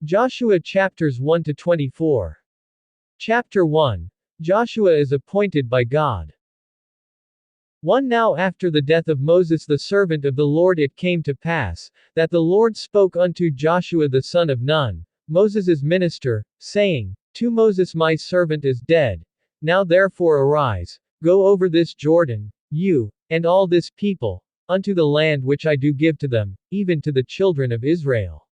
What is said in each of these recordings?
Joshua chapters 1 to 24. Chapter 1. Joshua is appointed by God. 1 Now after the death of Moses the servant of the Lord it came to pass, that the Lord spoke unto Joshua the son of Nun, Moses' minister, saying, To Moses my servant is dead. Now therefore arise, go over this Jordan, you, and all this people, unto the land which I do give to them, even to the children of Israel.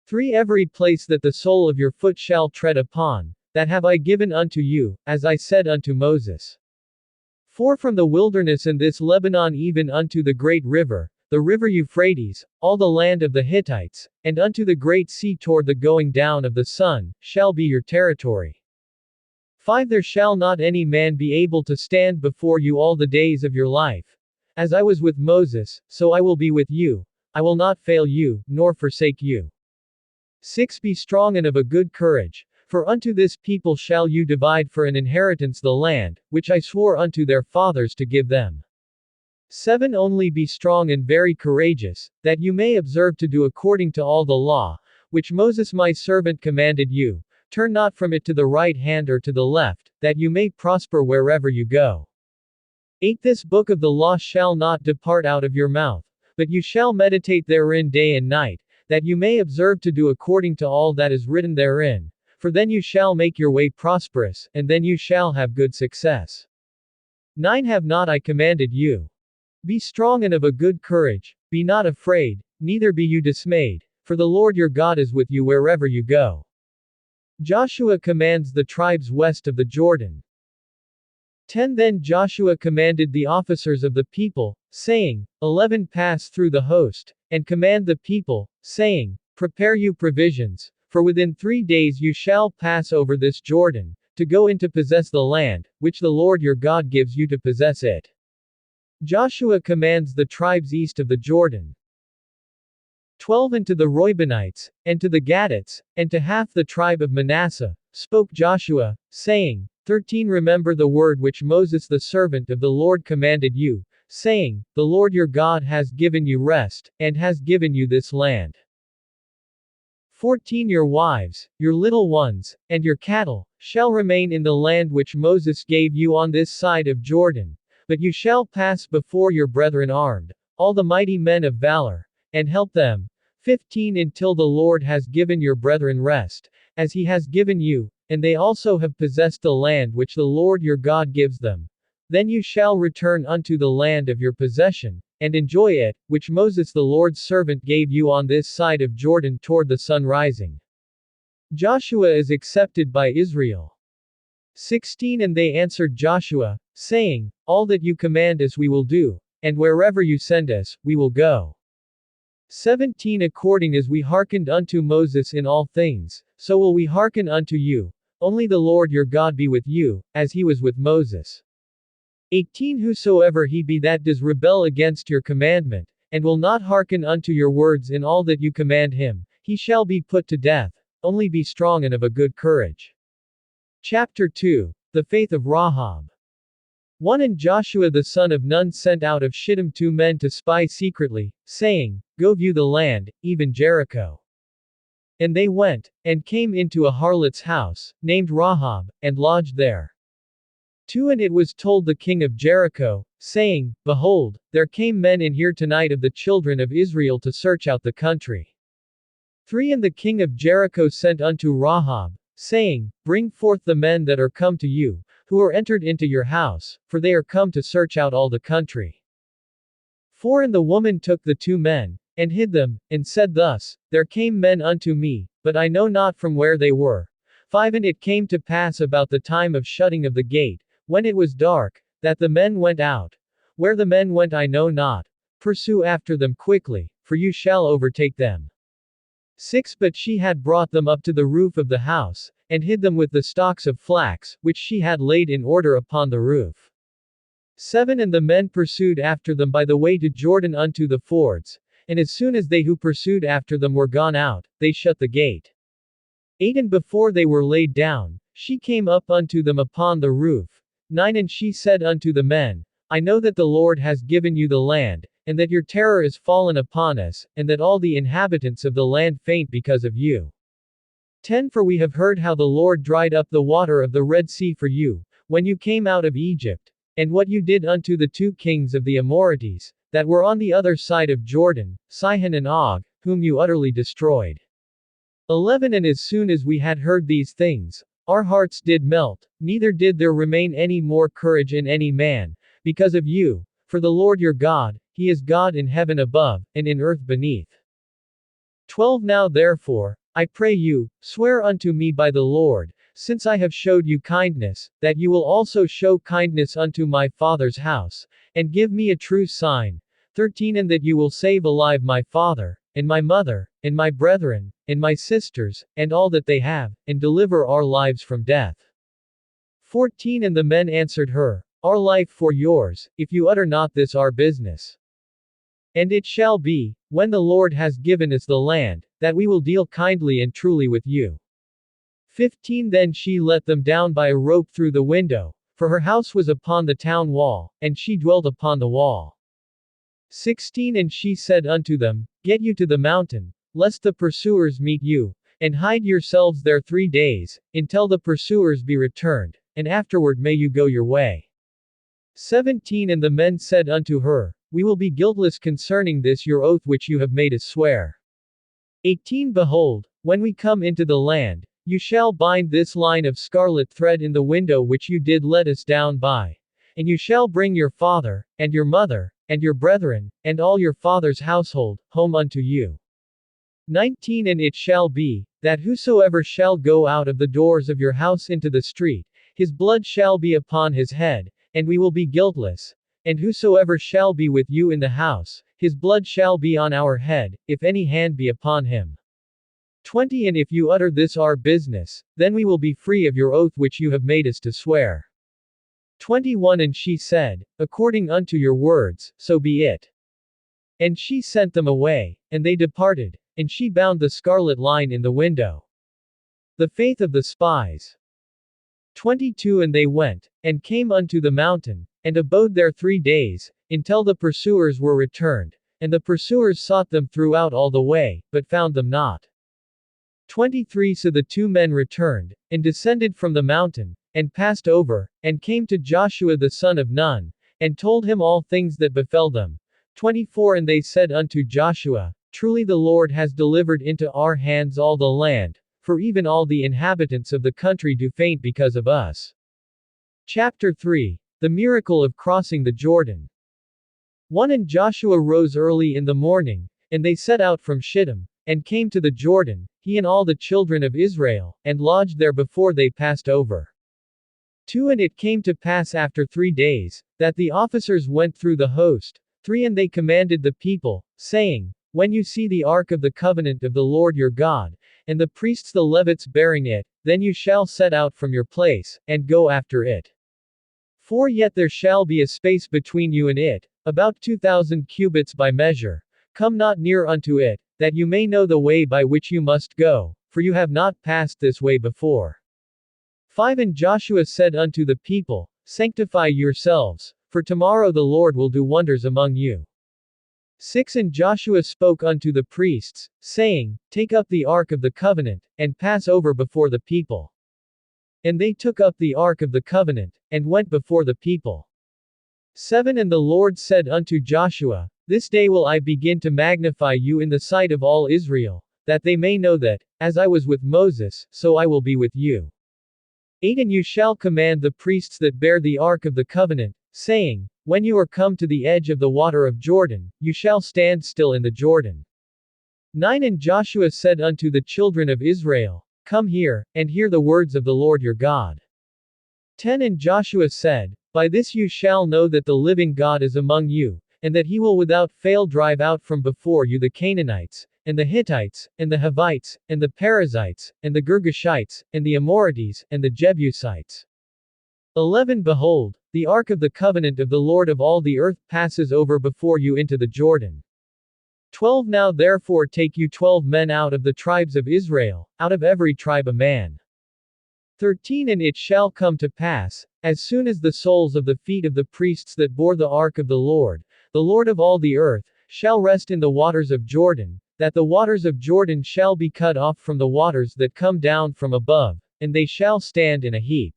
3 Every place that the sole of your foot shall tread upon, that have I given unto you, as I said unto Moses. 4 From the wilderness and this Lebanon even unto the great river, the river Euphrates, all the land of the Hittites, and unto the great sea toward the going down of the sun, shall be your territory. 5 There shall not any man be able to stand before you all the days of your life. As I was with Moses, so I will be with you. I will not fail you, nor forsake you. 6 Be strong and of a good courage, for unto this people shall you divide for an inheritance the land, which I swore unto their fathers to give them. 7 Only be strong and very courageous, that you may observe to do according to all the law, which Moses my servant commanded you. Turn not from it to the right hand or to the left, that you may prosper wherever you go. 8 This book of the law shall not depart out of your mouth, but you shall meditate therein day and night, that you may observe to do according to all that is written therein. For then you shall make your way prosperous, and then you shall have good success. 9 Have not I commanded you? Be strong and of a good courage, be not afraid, neither be you dismayed, for the Lord your God is with you wherever you go. Joshua commands the tribes west of the Jordan. 10 Then Joshua commanded the officers of the people, saying, 11 Pass through the host, and command the people, saying, Prepare you provisions, for within 3 days you shall pass over this Jordan, to go in to possess the land, which the Lord your God gives you to possess it. Joshua commands the tribes east of the Jordan. 12 And to the Reubenites, and to the Gadites, and to half the tribe of Manasseh, spoke Joshua, saying, 13 Remember the word which Moses the servant of the Lord commanded you, saying, The Lord your God has given you rest, and has given you this land. 14 Your wives, your little ones, and your cattle, shall remain in the land which Moses gave you on this side of Jordan, but you shall pass before your brethren armed, all the mighty men of valor, and help them. 15 Until the Lord has given your brethren rest, as he has given you, and they also have possessed the land which the Lord your God gives them. Then you shall return unto the land of your possession, and enjoy it, which Moses the Lord's servant gave you on this side of Jordan toward the sun rising. Joshua is accepted by Israel. 16 And they answered Joshua, saying, All that you command us we will do, and wherever you send us, we will go. 17 According as we hearkened unto Moses in all things, so will we hearken unto you. Only the Lord your God be with you, as he was with Moses. 18 Whosoever he be that does rebel against your commandment, and will not hearken unto your words in all that you command him, he shall be put to death. Only be strong and of a good courage. Chapter 2. The faith of Rahab. 1 And Joshua the son of Nun sent out of Shittim 2 men to spy secretly, saying, Go view the land, even Jericho. And they went, and came into a harlot's house, named Rahab, and lodged there. 2 And it was told the king of Jericho, saying, Behold, there came men in here tonight of the children of Israel to search out the country. 3 And the king of Jericho sent unto Rahab, saying, Bring forth the men that are come to you, who are entered into your house, for they are come to search out all the country. 4 And the woman took the 2 men, and hid them, and said thus, There came men unto me, but I know not from where they were. 5 And it came to pass about the time of shutting of the gate, when it was dark, that the men went out. Where the men went I know not. Pursue after them quickly, for you shall overtake them. 6 But she had brought them up to the roof of the house, and hid them with the stalks of flax, which she had laid in order upon the roof. 7 And the men pursued after them by the way to Jordan unto the fords, and as soon as they who pursued after them were gone out, they shut the gate. 8 And before they were laid down, she came up unto them upon the roof. 9 And she said unto the men, I know that the Lord has given you the land, and that your terror is fallen upon us, and that all the inhabitants of the land faint because of you. 10 For we have heard how the Lord dried up the water of the Red Sea for you, when you came out of Egypt, and what you did unto the 2 kings of the Amorites, that were on the other side of Jordan, Sihon and Og, whom you utterly destroyed. 11 And as soon as we had heard these things, our hearts did melt, neither did there remain any more courage in any man, because of you, for the Lord your God, He is God in heaven above, and in earth beneath. 12 Now therefore, I pray you, swear unto me by the Lord, since I have showed you kindness, that you will also show kindness unto my father's house, and give me a true sign. 13 And that you will save alive my father, and my mother, and my brethren, and my sisters, and all that they have, and deliver our lives from death. 14 And the men answered her, Our life for yours, if you utter not this our business. And it shall be, when the Lord has given us the land, that we will deal kindly and truly with you. 15 Then she let them down by a rope through the window, for her house was upon the town wall, and she dwelt upon the wall. 16 And she said unto them, Get you to the mountain, lest the pursuers meet you, and hide yourselves there 3 days, until the pursuers be returned, and afterward may you go your way. 17 And the men said unto her, We will be guiltless concerning this your oath which you have made us swear. 18 Behold, when we come into the land, you shall bind this line of scarlet thread in the window which you did let us down by. And you shall bring your father, and your mother, and your brethren, and all your father's household, home unto you. 19 And it shall be, that whosoever shall go out of the doors of your house into the street, his blood shall be upon his head, and we will be guiltless. And whosoever shall be with you in the house, his blood shall be on our head, if any hand be upon him. 20 And if you utter this our business, then we will be free of your oath which you have made us to swear. 21 And she said, According unto your words, so be it. And she sent them away, and they departed, and she bound the scarlet line in the window. The faith of the spies. 22 And they went, and came unto the mountain, and abode there 3 days, until the pursuers were returned, and the pursuers sought them throughout all the way, but found them not. 23 So the 2 men returned, and descended from the mountain, and passed over, and came to Joshua the son of Nun, and told him all things that befell them. 24 And they said unto Joshua, Truly the Lord has delivered into our hands all the land, for even all the inhabitants of the country do faint because of us. Chapter 3 The miracle of crossing the Jordan. 1 And Joshua rose early in the morning, and they set out from Shittim, and came to the Jordan, he and all the children of Israel, and lodged there before they passed over. 2 And it came to pass after 3 days, that the officers went through the host. 3 And they commanded the people, saying, When you see the ark of the covenant of the Lord your God, and the priests the Levites bearing it, then you shall set out from your place, and go after it. 4 Yet there shall be a space between you and it, about 2,000 cubits by measure. Come not near unto it, that you may know the way by which you must go, for you have not passed this way before. 5 And Joshua said unto the people, Sanctify yourselves, for tomorrow the Lord will do wonders among you. 6 And Joshua spoke unto the priests, saying, Take up the ark of the covenant, and pass over before the people. And they took up the ark of the covenant, and went before the people. 7 And the Lord said unto Joshua, This day will I begin to magnify you in the sight of all Israel, that they may know that, as I was with Moses, so I will be with you. 8 And you shall command the priests that bear the ark of the covenant, saying, When you are come to the edge of the water of Jordan, you shall stand still in the Jordan. 9 And Joshua said unto the children of Israel, Come here, and hear the words of the Lord your God. 10 And Joshua said, By this you shall know that the living God is among you, and that he will without fail drive out from before you the Canaanites, and the Hittites, and the Hivites, and the Perizzites, and the Girgashites, and the Amorites, and the Jebusites. 11 Behold, the ark of the covenant of the Lord of all the earth passes over before you into the Jordan. 12 Now therefore take you 12 men out of the tribes of Israel, out of every tribe a man. 13 And it shall come to pass, as soon as the soles of the feet of the priests that bore the ark of the Lord of all the earth, shall rest in the waters of Jordan, that the waters of Jordan shall be cut off from the waters that come down from above, and they shall stand in a heap.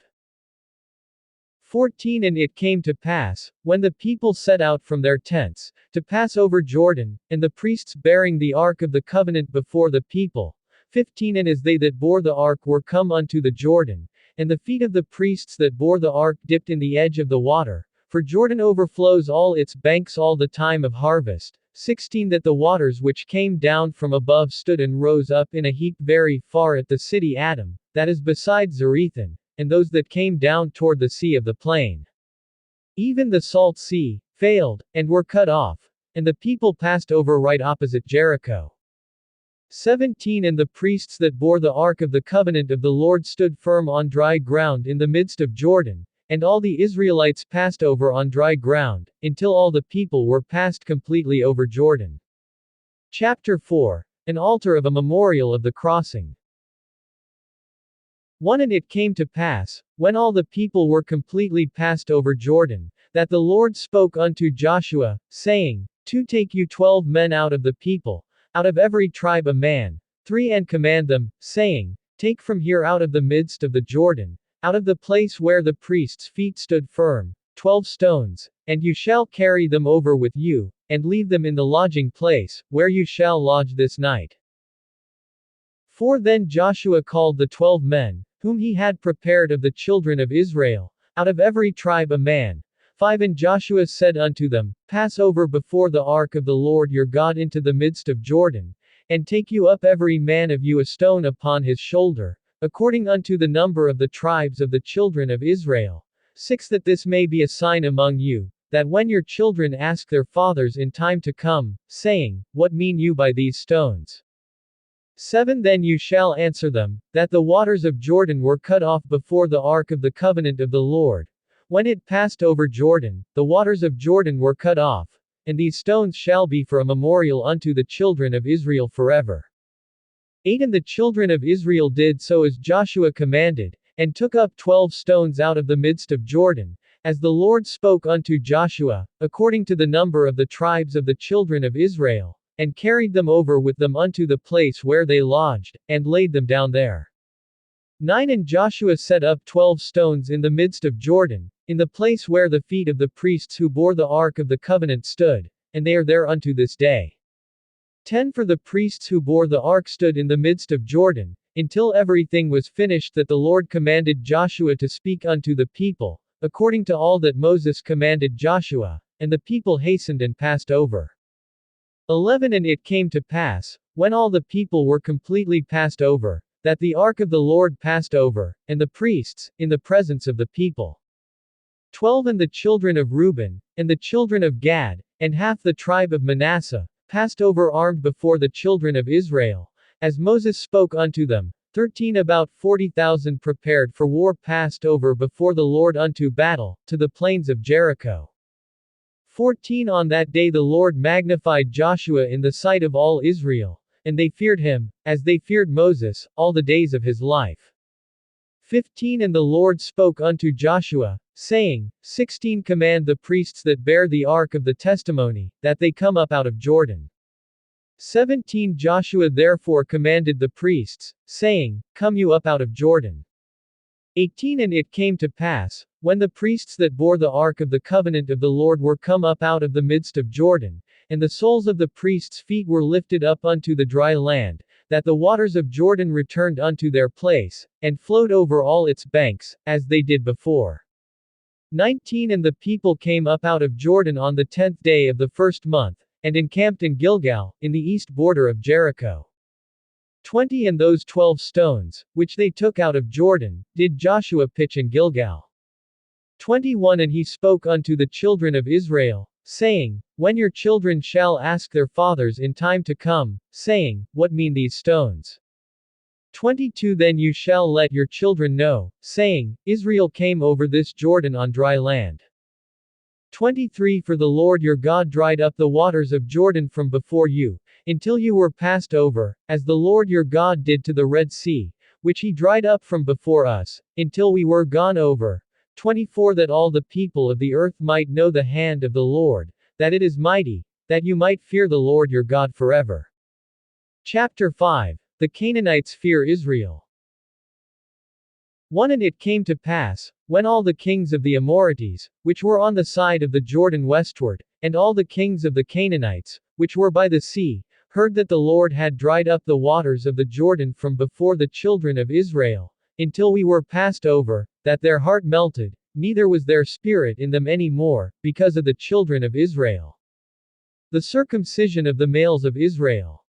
14 And it came to pass, when the people set out from their tents, to pass over Jordan, and the priests bearing the ark of the covenant before the people. 15 And as they that bore the ark were come unto the Jordan, and the feet of the priests that bore the ark dipped in the edge of the water, for Jordan overflows all its banks all the time of harvest. 16 That the waters which came down from above stood and rose up in a heap very far at the city Adam, that is beside Zarethan, and those that came down toward the sea of the plain. Even the salt sea, failed, and were cut off, and the people passed over right opposite Jericho. 17 And the priests that bore the ark of the covenant of the Lord stood firm on dry ground in the midst of Jordan, and all the Israelites passed over on dry ground, until all the people were passed completely over Jordan. Chapter 4. An altar of a memorial of the crossing. 1 And it came to pass, when all the people were completely passed over Jordan, that the Lord spoke unto Joshua, saying, 2 Take you 12 men out of the people, out of every tribe a man, 3 And command them, saying, Take from here out of the midst of the Jordan, out of the place where the priests' feet stood firm, 12 stones, and you shall carry them over with you, and leave them in the lodging place, where you shall lodge this night. 4 Then Joshua called the 12 men, whom he had prepared of the children of Israel, out of every tribe a man. 5 And Joshua said unto them, Pass over before the ark of the Lord your God into the midst of Jordan, and take you up every man of you a stone upon his shoulder, according unto the number of the tribes of the children of Israel. 6 That this may be a sign among you, that when your children ask their fathers in time to come, saying, What mean you by these stones? 7 Then you shall answer them, that the waters of Jordan were cut off before the ark of the covenant of the Lord. When it passed over Jordan, the waters of Jordan were cut off, and these stones shall be for a memorial unto the children of Israel forever. 8 And the children of Israel did so as Joshua commanded, and took up 12 stones out of the midst of Jordan, as the Lord spoke unto Joshua, according to the number of the tribes of the children of Israel, and carried them over with them unto the place where they lodged, and laid them down there. 9 And Joshua set up 12 stones in the midst of Jordan, in the place where the feet of the priests who bore the ark of the covenant stood, and they are there unto this day. 10 For the priests who bore the ark stood in the midst of Jordan, until everything was finished that the Lord commanded Joshua to speak unto the people, according to all that Moses commanded Joshua, and the people hastened and passed over. 11 And it came to pass, when all the people were completely passed over, that the ark of the Lord passed over, and the priests, in the presence of the people. 12 And the children of Reuben, and the children of Gad, and half the tribe of Manasseh, passed over armed before the children of Israel, as Moses spoke unto them. 13 About 40,000 prepared for war passed over before the Lord unto battle, to the plains of Jericho. 14 On that day the Lord magnified Joshua in the sight of all Israel, and they feared him, as they feared Moses, all the days of his life. 15 And the Lord spoke unto Joshua, saying, 16 Command the priests that bear the ark of the testimony, that they come up out of Jordan. 17 Joshua therefore commanded the priests, saying, Come you up out of Jordan. 18 And it came to pass, when the priests that bore the ark of the covenant of the Lord were come up out of the midst of Jordan, and the soles of the priests' feet were lifted up unto the dry land, that the waters of Jordan returned unto their place, and flowed over all its banks, as they did before. 19 And the people came up out of Jordan on the 10th day of the first month, and encamped in Gilgal, in the east border of Jericho. 20 And those 12 stones, which they took out of Jordan, did Joshua pitch in Gilgal. 21 And he spoke unto the children of Israel, saying, When your children shall ask their fathers in time to come, saying, What mean these stones? 22 Then you shall let your children know, saying, Israel came over this Jordan on dry land. 23 For the Lord your God dried up the waters of Jordan from before you, until you were passed over, as the Lord your God did to the Red Sea, which he dried up from before us, until we were gone over. 24 That all the people of the earth might know the hand of the Lord, that it is mighty, that you might fear the Lord your God forever. Chapter 5. The Canaanites fear Israel. 1. And it came to pass, when all the kings of the Amorites, which were on the side of the Jordan westward, and all the kings of the Canaanites, which were by the sea, heard that the Lord had dried up the waters of the Jordan from before the children of Israel, until we were passed over, that their heart melted, neither was there spirit in them any more, because of the children of Israel. The circumcision of the males of Israel.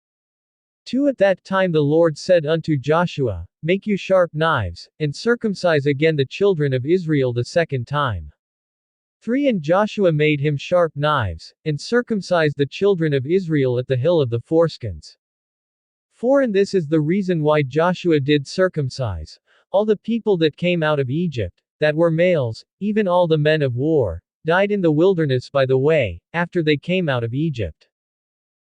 2. At that time the Lord said unto Joshua, Make you sharp knives, and circumcise again the children of Israel the second time. 3. And Joshua made him sharp knives, and circumcised the children of Israel at the hill of the foreskins. 4. And this is the reason why Joshua did circumcise all the people that came out of Egypt, that were males, even all the men of war, died in the wilderness by the way, after they came out of Egypt.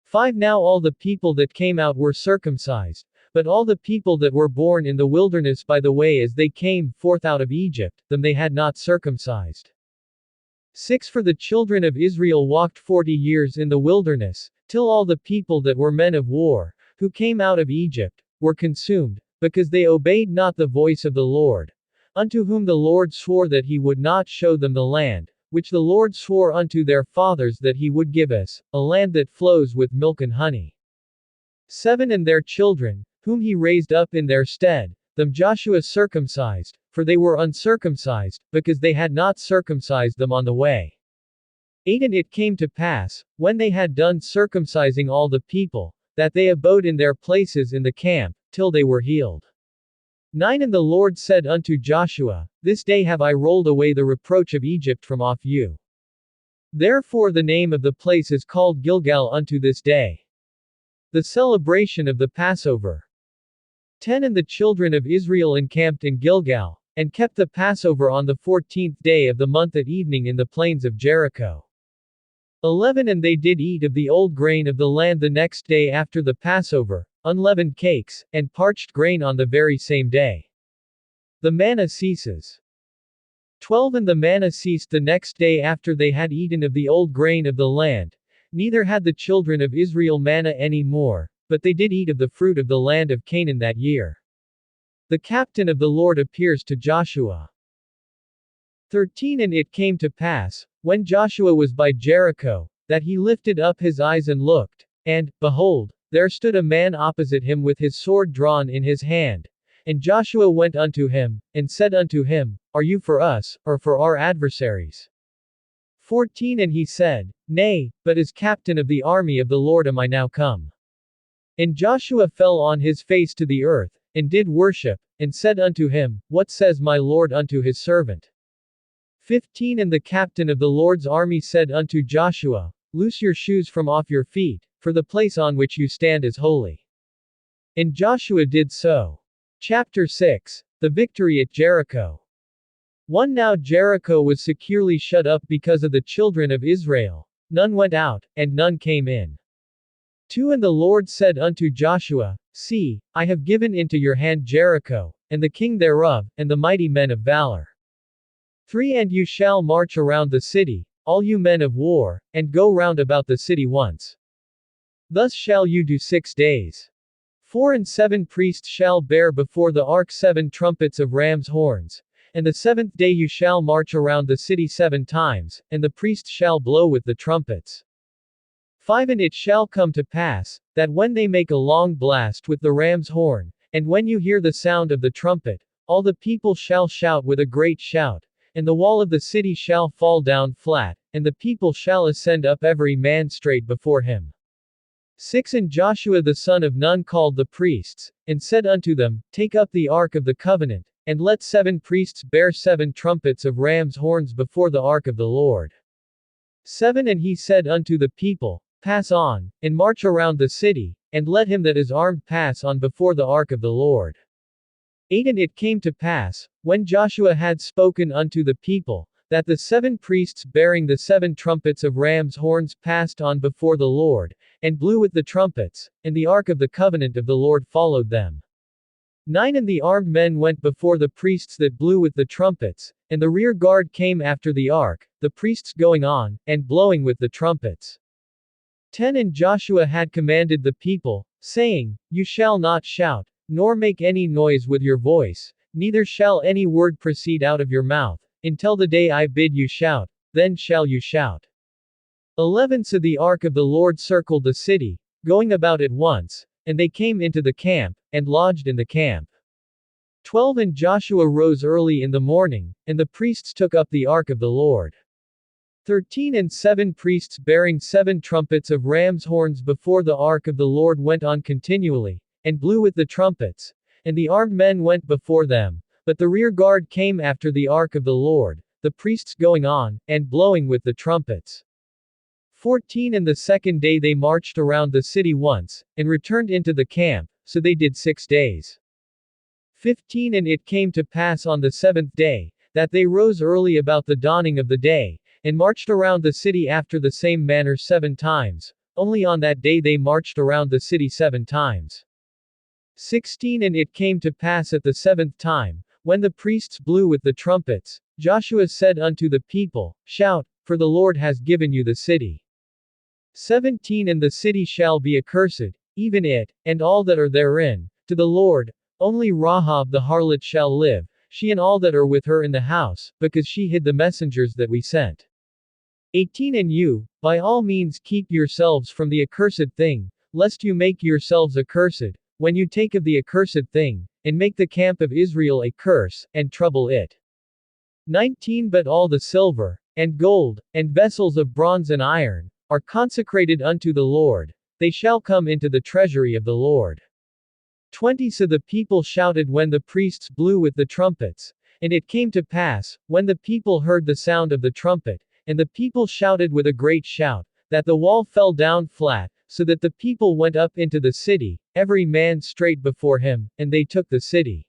5. Now all the people that came out were circumcised, but all the people that were born in the wilderness by the way as they came forth out of Egypt, them they had not circumcised. 6. For the children of Israel walked 40 years in the wilderness, till all the people that were men of war, who came out of Egypt, were consumed, because they obeyed not the voice of the Lord, unto whom the Lord swore that he would not show them the land, which the Lord swore unto their fathers that he would give us, a land that flows with milk and honey. 7. And their children, whom he raised up in their stead, them Joshua circumcised, for they were uncircumcised, because they had not circumcised them on the way. 8. And it came to pass, when they had done circumcising all the people, that they abode in their places in the camp, till they were healed. 9. And the Lord said unto Joshua, This day have I rolled away the reproach of Egypt from off you. Therefore the name of the place is called Gilgal unto this day. The celebration of the Passover. 10. And the children of Israel encamped in Gilgal, and kept the Passover on the 14th day of the month at evening in the plains of Jericho. 11. And they did eat of the old grain of the land the next day after the Passover, unleavened cakes, and parched grain on the very same day. The manna ceases. 12. And the manna ceased the next day after they had eaten of the old grain of the land, neither had the children of Israel manna any more, but they did eat of the fruit of the land of Canaan that year. The captain of the Lord appears to Joshua. 13. And it came to pass, when Joshua was by Jericho, that he lifted up his eyes and looked, and, behold, there stood a man opposite him with his sword drawn in his hand. And Joshua went unto him, and said unto him, Are you for us, or for our adversaries? 14. And he said, Nay, but as captain of the army of the Lord am I now come. And Joshua fell on his face to the earth, and did worship, and said unto him, What says my Lord unto his servant? 15. And the captain of the Lord's army said unto Joshua, Loose your shoes from off your feet, for the place on which you stand is holy. And Joshua did so. Chapter 6. The victory at Jericho. 1. Now Jericho was securely shut up because of the children of Israel. None went out, and none came in. 2. And the Lord said unto Joshua, See, I have given into your hand Jericho, and the king thereof, and the mighty men of valor. 3. And you shall march around the city, all you men of war, and go round about the city once. Thus shall you do 6 days. 4. And 7 priests shall bear before the ark 7 trumpets of ram's horns. And the 7th day you shall march around the city 7 times, and the priests shall blow with the trumpets. 5. And it shall come to pass, that when they make a long blast with the ram's horn, and when you hear the sound of the trumpet, all the people shall shout with a great shout, and the wall of the city shall fall down flat, and the people shall ascend up every man straight before him. 6. And Joshua the son of Nun called the priests, and said unto them, Take up the ark of the covenant, and let 7 priests bear 7 trumpets of ram's horns before the ark of the Lord. 7. And he said unto the people, Pass on, and march around the city, and let him that is armed pass on before the ark of the Lord. 8. And it came to pass, when Joshua had spoken unto the people, that the 7 priests bearing the 7 trumpets of ram's horns passed on before the Lord, and blew with the trumpets, and the ark of the covenant of the Lord followed them. 9. And the armed men went before the priests that blew with the trumpets, and the rear guard came after the ark, the priests going on, and blowing with the trumpets. 10. And Joshua had commanded the people, saying, You shall not shout, nor make any noise with your voice, neither shall any word proceed out of your mouth, until the day I bid you shout, then shall you shout. 11 So the ark of the Lord circled the city, going about at once, and they came into the camp, and lodged in the camp. 12 And Joshua rose early in the morning, and the priests took up the ark of the Lord. 13 And 7 priests bearing 7 trumpets of ram's horns before the ark of the Lord went on continually, and blew with the trumpets, and the armed men went before them, but the rear guard came after the ark of the Lord, the priests going on, and blowing with the trumpets. 14 And the second day they marched around the city once, and returned into the camp, so they did 6 days. 15 And it came to pass on the 7th day, that they rose early about the dawning of the day, and marched around the city after the same manner 7 times, only on that day they marched around the city 7 times. 16 And it came to pass at the 7th time, when the priests blew with the trumpets, Joshua said unto the people, Shout, for the Lord has given you the city. 17 And the city shall be accursed, even it, and all that are therein, to the Lord, only Rahab the harlot shall live, she and all that are with her in the house, because she hid the messengers that we sent. 18 And you, by all means keep yourselves from the accursed thing, lest you make yourselves accursed, when you take of the accursed thing, and make the camp of Israel a curse, and trouble it. 19 But all the silver, and gold, and vessels of bronze and iron, are consecrated unto the Lord, they shall come into the treasury of the Lord. 20 So the people shouted when the priests blew with the trumpets, and it came to pass, when the people heard the sound of the trumpet, and the people shouted with a great shout, that the wall fell down flat, so that the people went up into the city, every man straight before him, and they took the city.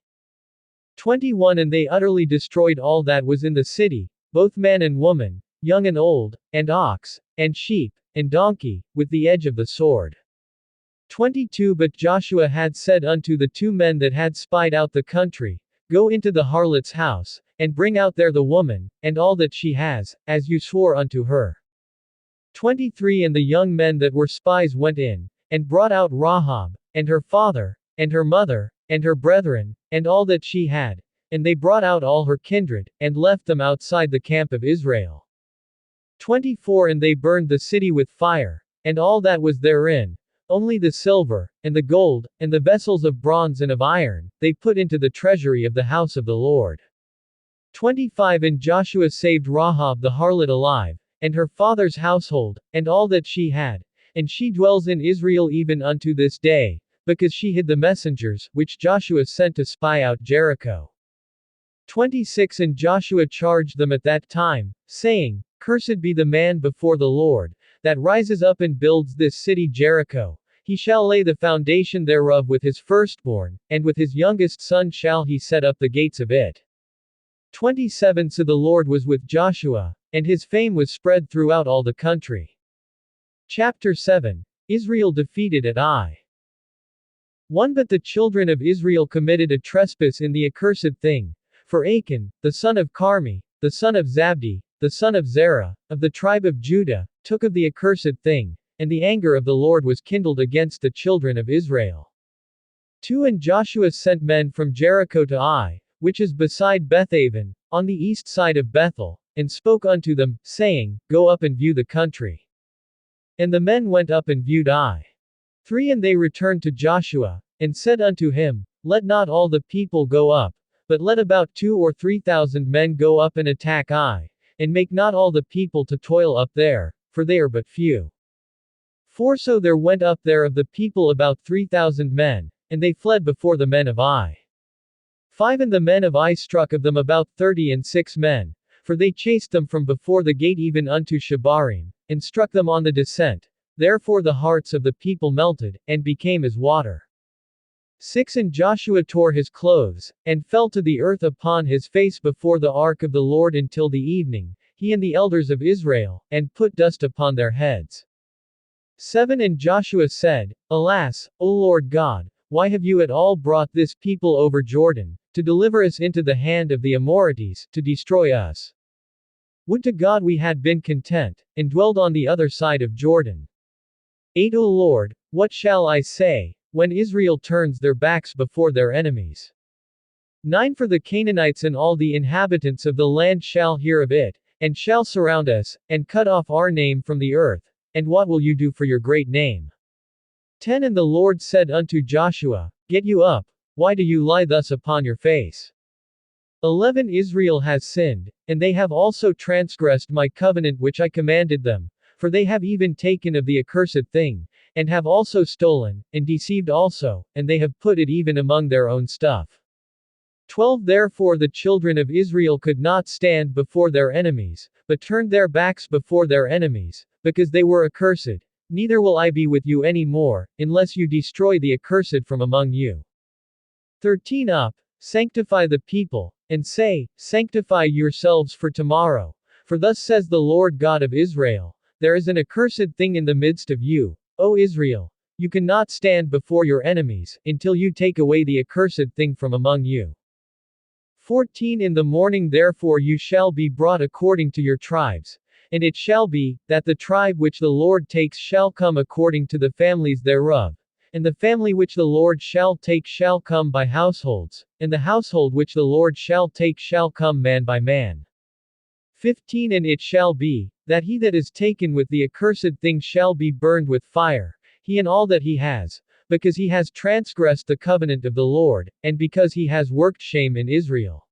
21 And they utterly destroyed all that was in the city, both man and woman, young and old, and ox, and sheep, and donkey, with the edge of the sword. 22 But Joshua had said unto the 2 men that had spied out the country, Go into the harlot's house, and bring out there the woman, and all that she has, as you swore unto her. 23 And the young men that were spies went in, and brought out Rahab, and her father, and her mother, and her brethren, and all that she had, and they brought out all her kindred, and left them outside the camp of Israel. 24 And they burned the city with fire, and all that was therein, only the silver, and the gold, and the vessels of bronze and of iron, they put into the treasury of the house of the Lord. 25 And Joshua saved Rahab the harlot alive, and her father's household, and all that she had, and she dwells in Israel even unto this day, because she hid the messengers, which Joshua sent to spy out Jericho. 26 And Joshua charged them at that time, saying, Cursed be the man before the Lord, that rises up and builds this city Jericho. He shall lay the foundation thereof with his firstborn, and with his youngest son shall he set up the gates of it. 27 So the Lord was with Joshua, and his fame was spread throughout all the country. Chapter 7 Israel defeated at Ai. 1 But the children of Israel committed a trespass in the accursed thing, for Achan, the son of Carmi, the son of Zabdi, the son of Zerah, of the tribe of Judah, took of the accursed thing, and the anger of the Lord was kindled against the children of Israel. 2 And Joshua sent men from Jericho to Ai, which is beside Bethaven, on the east side of Bethel, and spoke unto them, saying, Go up and view the country. And the men went up and viewed Ai. 3 And they returned to Joshua, and said unto him, Let not all the people go up, but let about 2,000 or 3,000 men go up and attack Ai, and make not all the people to toil up there, for they are but few. 4 So there went up there of the people about 3,000 men, and they fled before the men of Ai. 5 And the men of Ai struck of them about 36 men, for they chased them from before the gate even unto Shebarim, and struck them on the descent, therefore the hearts of the people melted, and became as water. 6 And Joshua tore his clothes, and fell to the earth upon his face before the ark of the Lord until the evening, he and the elders of Israel, and put dust upon their heads. 7 And Joshua said, Alas, O Lord God, why have you at all brought this people over Jordan, to deliver us into the hand of the Amorites, to destroy us? Would to God we had been content, and dwelled on the other side of Jordan. 8 O Lord, what shall I say? when Israel turns their backs before their enemies. 9 For the Canaanites and all the inhabitants of the land shall hear of it, and shall surround us, and cut off our name from the earth. And what will you do for your great name? 10 And the Lord said unto Joshua, Get you up, why do you lie thus upon your face? 11 Israel has sinned, and they have also transgressed my covenant which I commanded them, for they have even taken of the accursed thing, and have also stolen, and deceived also, and they have put it even among their own stuff. 12 Therefore the children of Israel could not stand before their enemies, but turned their backs before their enemies, because they were accursed. Neither will I be with you any more, unless you destroy the accursed from among you. 13 Up, sanctify the people, and say, Sanctify yourselves for tomorrow. For thus says the Lord God of Israel, There is an accursed thing in the midst of you, O Israel. You cannot stand before your enemies, until you take away the accursed thing from among you. 14 In the morning therefore you shall be brought according to your tribes. And it shall be, that the tribe which the Lord takes shall come according to the families thereof. And the family which the Lord shall take shall come by households, and the household which the Lord shall take shall come man by man. 15 And it shall be, that he that is taken with the accursed thing shall be burned with fire, he and all that he has, because he has transgressed the covenant of the Lord, and because he has worked shame in Israel.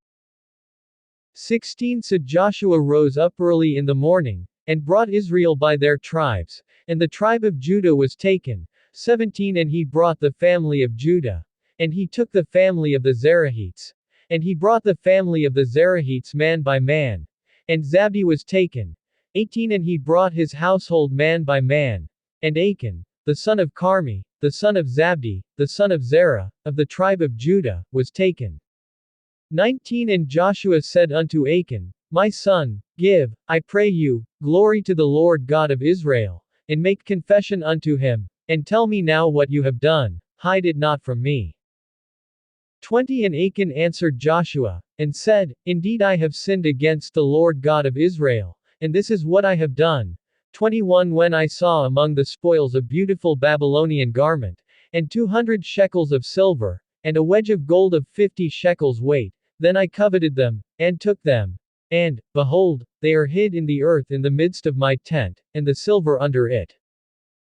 16 So Joshua rose up early in the morning, and brought Israel by their tribes, and the tribe of Judah was taken. 17 And he brought the family of Judah. And he took the family of the Zerahites. And he brought the family of the Zerahites man by man. And Zabdi was taken. 18 And he brought his household man by man. And Achan, the son of Carmi, the son of Zabdi, the son of Zerah, of the tribe of Judah, was taken. 19 And Joshua said unto Achan, My son, give, I pray you, glory to the Lord God of Israel, and make confession unto him, and tell me now what you have done, hide it not from me. 20 And Achan answered Joshua, and said, Indeed I have sinned against the Lord God of Israel, and this is what I have done. 21 When I saw among the spoils a beautiful Babylonian garment, and 200 shekels of silver, and a wedge of gold of 50 shekels weight, then I coveted them, and took them. And, behold, they are hid in the earth in the midst of my tent, and the silver under it.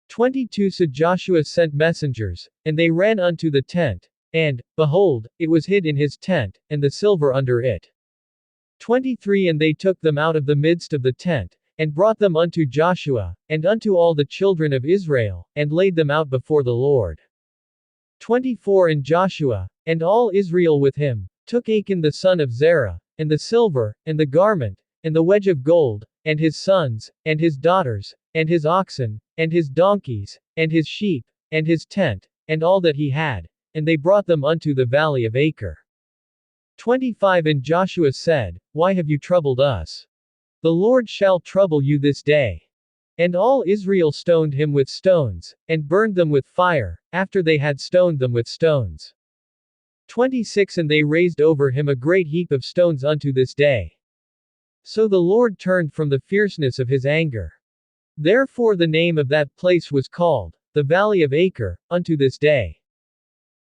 22 So Joshua sent messengers, and they ran unto the tent, and, behold, it was hid in his tent, and the silver under it. 23 And they took them out of the midst of the tent, and brought them unto Joshua, and unto all the children of Israel, and laid them out before the Lord. 24 And Joshua, and all Israel with him, took Achan the son of Zerah, and the silver, and the garment, and the wedge of gold, and his sons, and his daughters, and his oxen, and his donkeys, and his sheep, and his tent, and all that he had, and they brought them unto the valley of Achor. 25 And Joshua said, Why have you troubled us? The Lord shall trouble you this day. And all Israel stoned him with stones, and burned them with fire, after they had stoned them with stones. 26 And they raised over him a great heap of stones unto this day. So the Lord turned from the fierceness of his anger. Therefore the name of that place was called, the Valley of Achor, unto this day.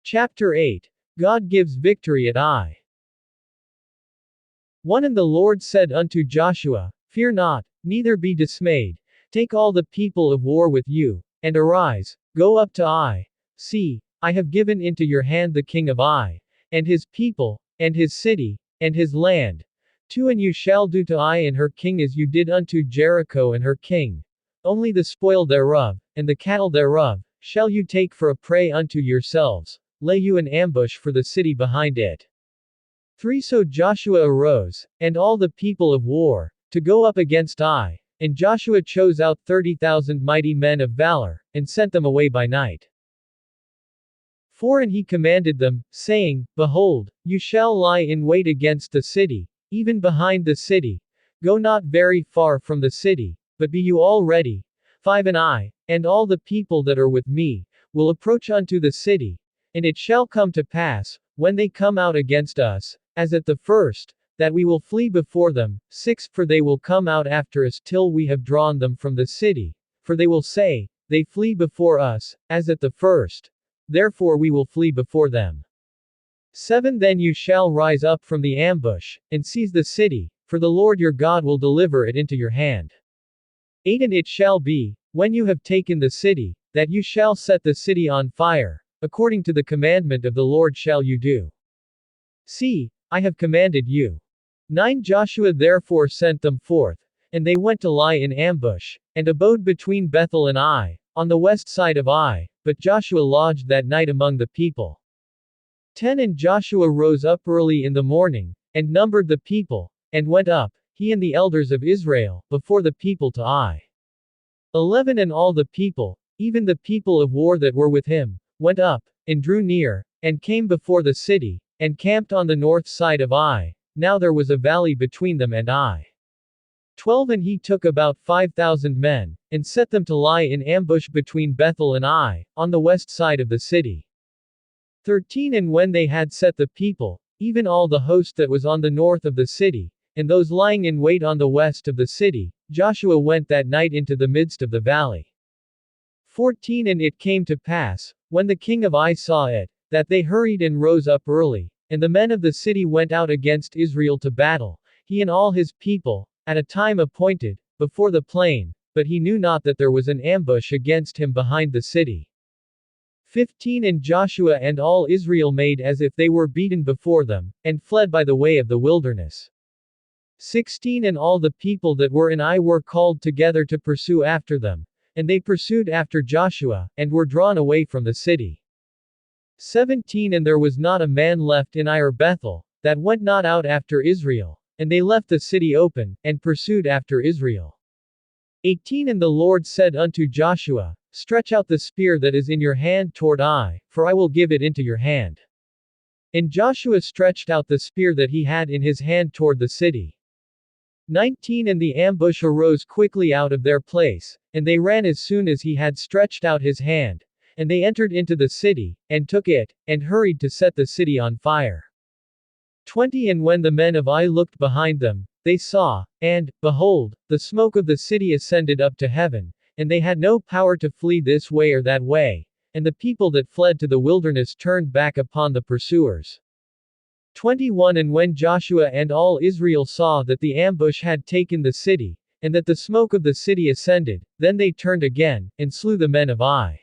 Chapter 8. God gives victory at Ai. 1 And the Lord said unto Joshua, Fear not, neither be dismayed. Take all the people of war with you, and arise, go up to Ai. See, I have given into your hand the king of Ai, and his people, and his city, and his land. 2 And you shall do to Ai and her king as you did unto Jericho and her king. Only the spoil thereof, and the cattle thereof, shall you take for a prey unto yourselves, lay you an ambush for the city behind it. 3 So Joshua arose, and all the people of war, to go up against Ai, and Joshua chose out 30,000 mighty men of valor, and sent them away by night. 4 And he commanded them, saying, Behold, you shall lie in wait against the city, even behind the city. Go not very far from the city, but be you all ready. 5 And I, and all the people that are with me, will approach unto the city. And it shall come to pass, when they come out against us, as at the first, that we will flee before them. 6 For they will come out after us till we have drawn them from the city. For they will say, They flee before us, as at the first. therefore we will flee before them. 7 Then you shall rise up from the ambush, and seize the city, for the Lord your God will deliver it into your hand. 8 And it shall be, when you have taken the city, that you shall set the city on fire, according to the commandment of the Lord shall you do. See, I have commanded you. 9 Joshua therefore sent them forth, and they went to lie in ambush, and abode between Bethel and Ai, on the west side of Ai, but Joshua lodged that night among the people. 10 And Joshua rose up early in the morning, and numbered the people, and went up, he and the elders of Israel, before the people to Ai. 11 And all the people, even the people of war that were with him, went up, and drew near, and came before the city, and camped on the north side of Ai. Now there was a valley between them and Ai. 12 And he took about 5,000 men, and set them to lie in ambush between Bethel and Ai, on the west side of the city. 13 And when they had set the people, even all the host that was on the north of the city, and those lying in wait on the west of the city, Joshua went that night into the midst of the valley. 14 And it came to pass, when the king of Ai saw it, that they hurried and rose up early, and the men of the city went out against Israel to battle, he and all his people, at a time appointed, before the plain, but he knew not that there was an ambush against him behind the city. 15 And Joshua and all Israel made as if they were beaten before them, and fled by the way of the wilderness. 16 And all the people that were in Ai were called together to pursue after them, and they pursued after Joshua, and were drawn away from the city. 17 And there was not a man left in Ai or Bethel, that went not out after Israel, and they left the city open, and pursued after Israel. 18 And the Lord said unto Joshua, Stretch out the spear that is in your hand toward Ai, for I will give it into your hand. And Joshua stretched out the spear that he had in his hand toward the city. 19 And the ambush arose quickly out of their place, and they ran as soon as he had stretched out his hand, and they entered into the city, and took it, and hurried to set the city on fire. 20 And when the men of Ai looked behind them, they saw, and, behold, the smoke of the city ascended up to heaven, and they had no power to flee this way or that way, and the people that fled to the wilderness turned back upon the pursuers. 21 And when Joshua and all Israel saw that the ambush had taken the city, and that the smoke of the city ascended, then they turned again, and slew the men of Ai.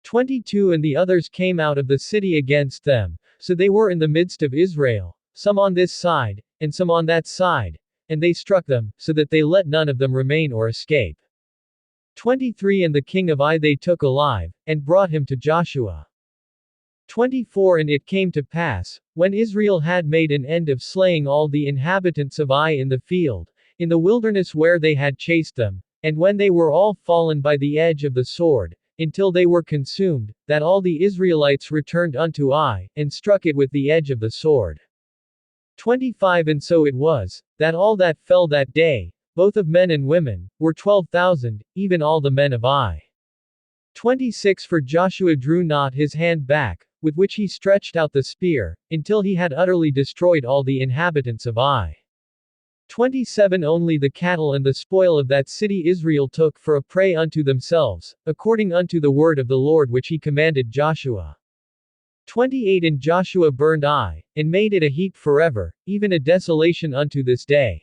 22 And the others came out of the city against them, so they were in the midst of Israel, some on this side, and some on that side, and they struck them, so that they let none of them remain or escape. 23 And the king of Ai they took alive, and brought him to Joshua. 24 And it came to pass, when Israel had made an end of slaying all the inhabitants of Ai in the field, in the wilderness where they had chased them, and when they were all fallen by the edge of the sword, until they were consumed, that all the Israelites returned unto Ai, and struck it with the edge of the sword. 25 And so it was, that all that fell that day, both of men and women, were 12,000, even all the men of Ai. 26 For Joshua drew not his hand back, with which he stretched out the spear, until he had utterly destroyed all the inhabitants of Ai. 27 Only the cattle and the spoil of that city Israel took for a prey unto themselves, according unto the word of the Lord which he commanded Joshua. 28 And Joshua burned Ai, and made it a heap forever, even a desolation unto this day.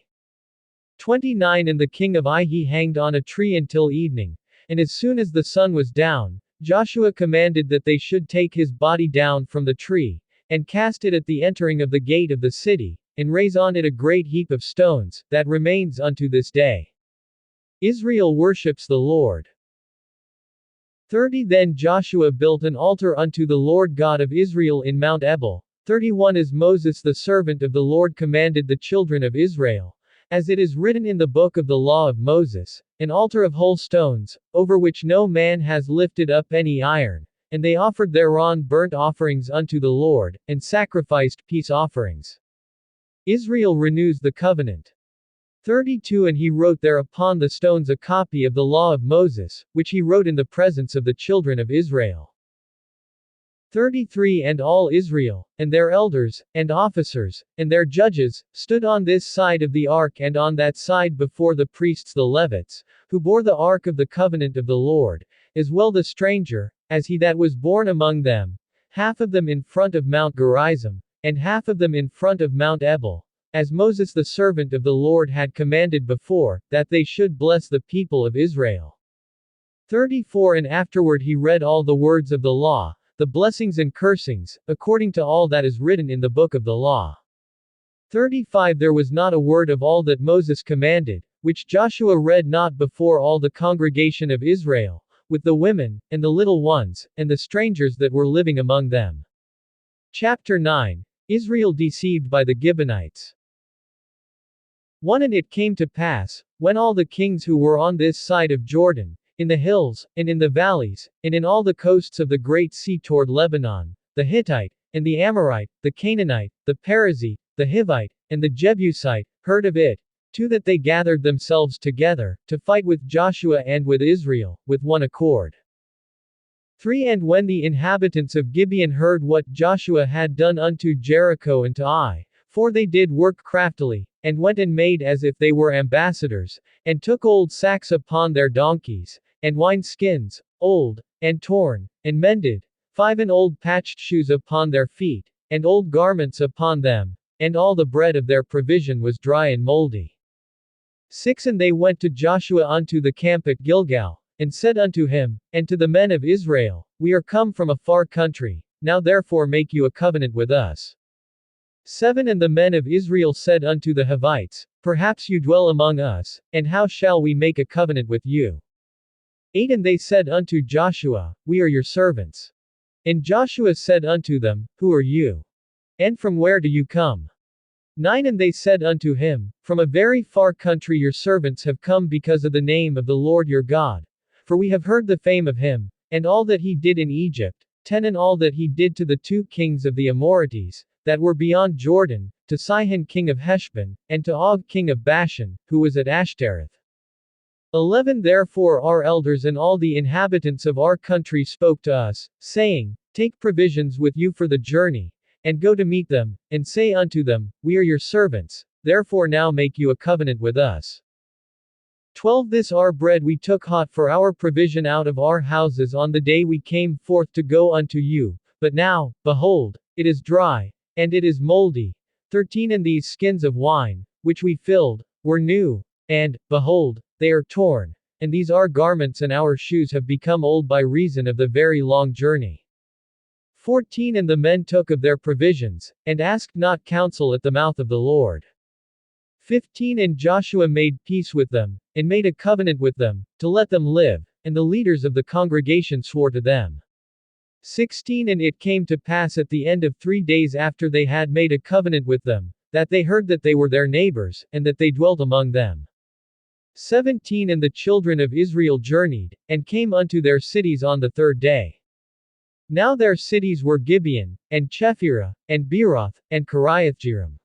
29 And the king of Ai he hanged on a tree until evening, and as soon as the sun was down, Joshua commanded that they should take his body down from the tree, and cast it at the entering of the gate of the city, and raise on it a great heap of stones, that remains unto this day. Israel worships the Lord. 30 Then Joshua built an altar unto the Lord God of Israel in Mount Ebal. 31 As Moses the servant of the Lord commanded the children of Israel, as it is written in the book of the law of Moses, an altar of whole stones, over which no man has lifted up any iron, and they offered thereon burnt offerings unto the Lord, and sacrificed peace offerings. Israel renews the covenant. 32 And he wrote there upon the stones a copy of the law of Moses, which he wrote in the presence of the children of Israel. 33 And all Israel, and their elders, and officers, and their judges, stood on this side of the ark and on that side before the priests the Levites, who bore the ark of the covenant of the Lord, as well the stranger, as he that was born among them, half of them in front of Mount Gerizim, and half of them in front of Mount Ebal, as Moses the servant of the Lord had commanded before, that they should bless the people of Israel. 34 And afterward he read all the words of the law, the blessings and cursings, according to all that is written in the book of the law. 35 There was not a word of all that Moses commanded, which Joshua read not before all the congregation of Israel, with the women, and the little ones, and the strangers that were living among them. Chapter 9. Israel deceived by the Gibeonites. 1 And it came to pass, when all the kings who were on this side of Jordan, in the hills, and in the valleys, and in all the coasts of the great sea toward Lebanon, the Hittite, and the Amorite, the Canaanite, the Perizzite, the Hivite, and the Jebusite, heard of it, too that they gathered themselves together, to fight with Joshua and with Israel, with one accord. 3 And when the inhabitants of Gibeon heard what Joshua had done unto Jericho and to Ai, for they did work craftily, and went and made as if they were ambassadors, and took old sacks upon their donkeys, and wine skins, old, and torn, and mended, 5 And old patched shoes upon their feet, and old garments upon them, and all the bread of their provision was dry and moldy. 6 And they went to Joshua unto the camp at Gilgal, and said unto him, and to the men of Israel, We are come from a far country, now therefore make you a covenant with us. 7 And the men of Israel said unto the Hivites, Perhaps you dwell among us, and how shall we make a covenant with you? 8 And they said unto Joshua, We are your servants. And Joshua said unto them, Who are you? And from where do you come? 9 And they said unto him, From a very far country your servants have come because of the name of the Lord your God. For we have heard the fame of him, and all that he did in Egypt, 10 And all that he did to the 2 kings of the Amorites, that were beyond Jordan, to Sihon king of Heshbon, and to Og king of Bashan, who was at Ashtaroth. 11 Therefore our elders and all the inhabitants of our country spoke to us, saying, Take provisions with you for the journey, and go to meet them, and say unto them, We are your servants, therefore now make you a covenant with us. 12 This our bread we took hot for our provision out of our houses on the day we came forth to go unto you, but now, behold, it is dry, and it is moldy. 13 And these skins of wine, which we filled, were new, and, behold, they are torn, and these our garments and our shoes have become old by reason of the very long journey. 14 And the men took of their provisions, and asked not counsel at the mouth of the Lord. 15 And Joshua made peace with them, and made a covenant with them, to let them live, and the leaders of the congregation swore to them. 16 And it came to pass at the end of 3 days after they had made a covenant with them, that they heard that they were their neighbors, and that they dwelt among them. 17 And the children of Israel journeyed, and came unto their cities on the 3rd day. Now their cities were Gibeon, and Chephirah, and Beeroth, and Kiriathjearim.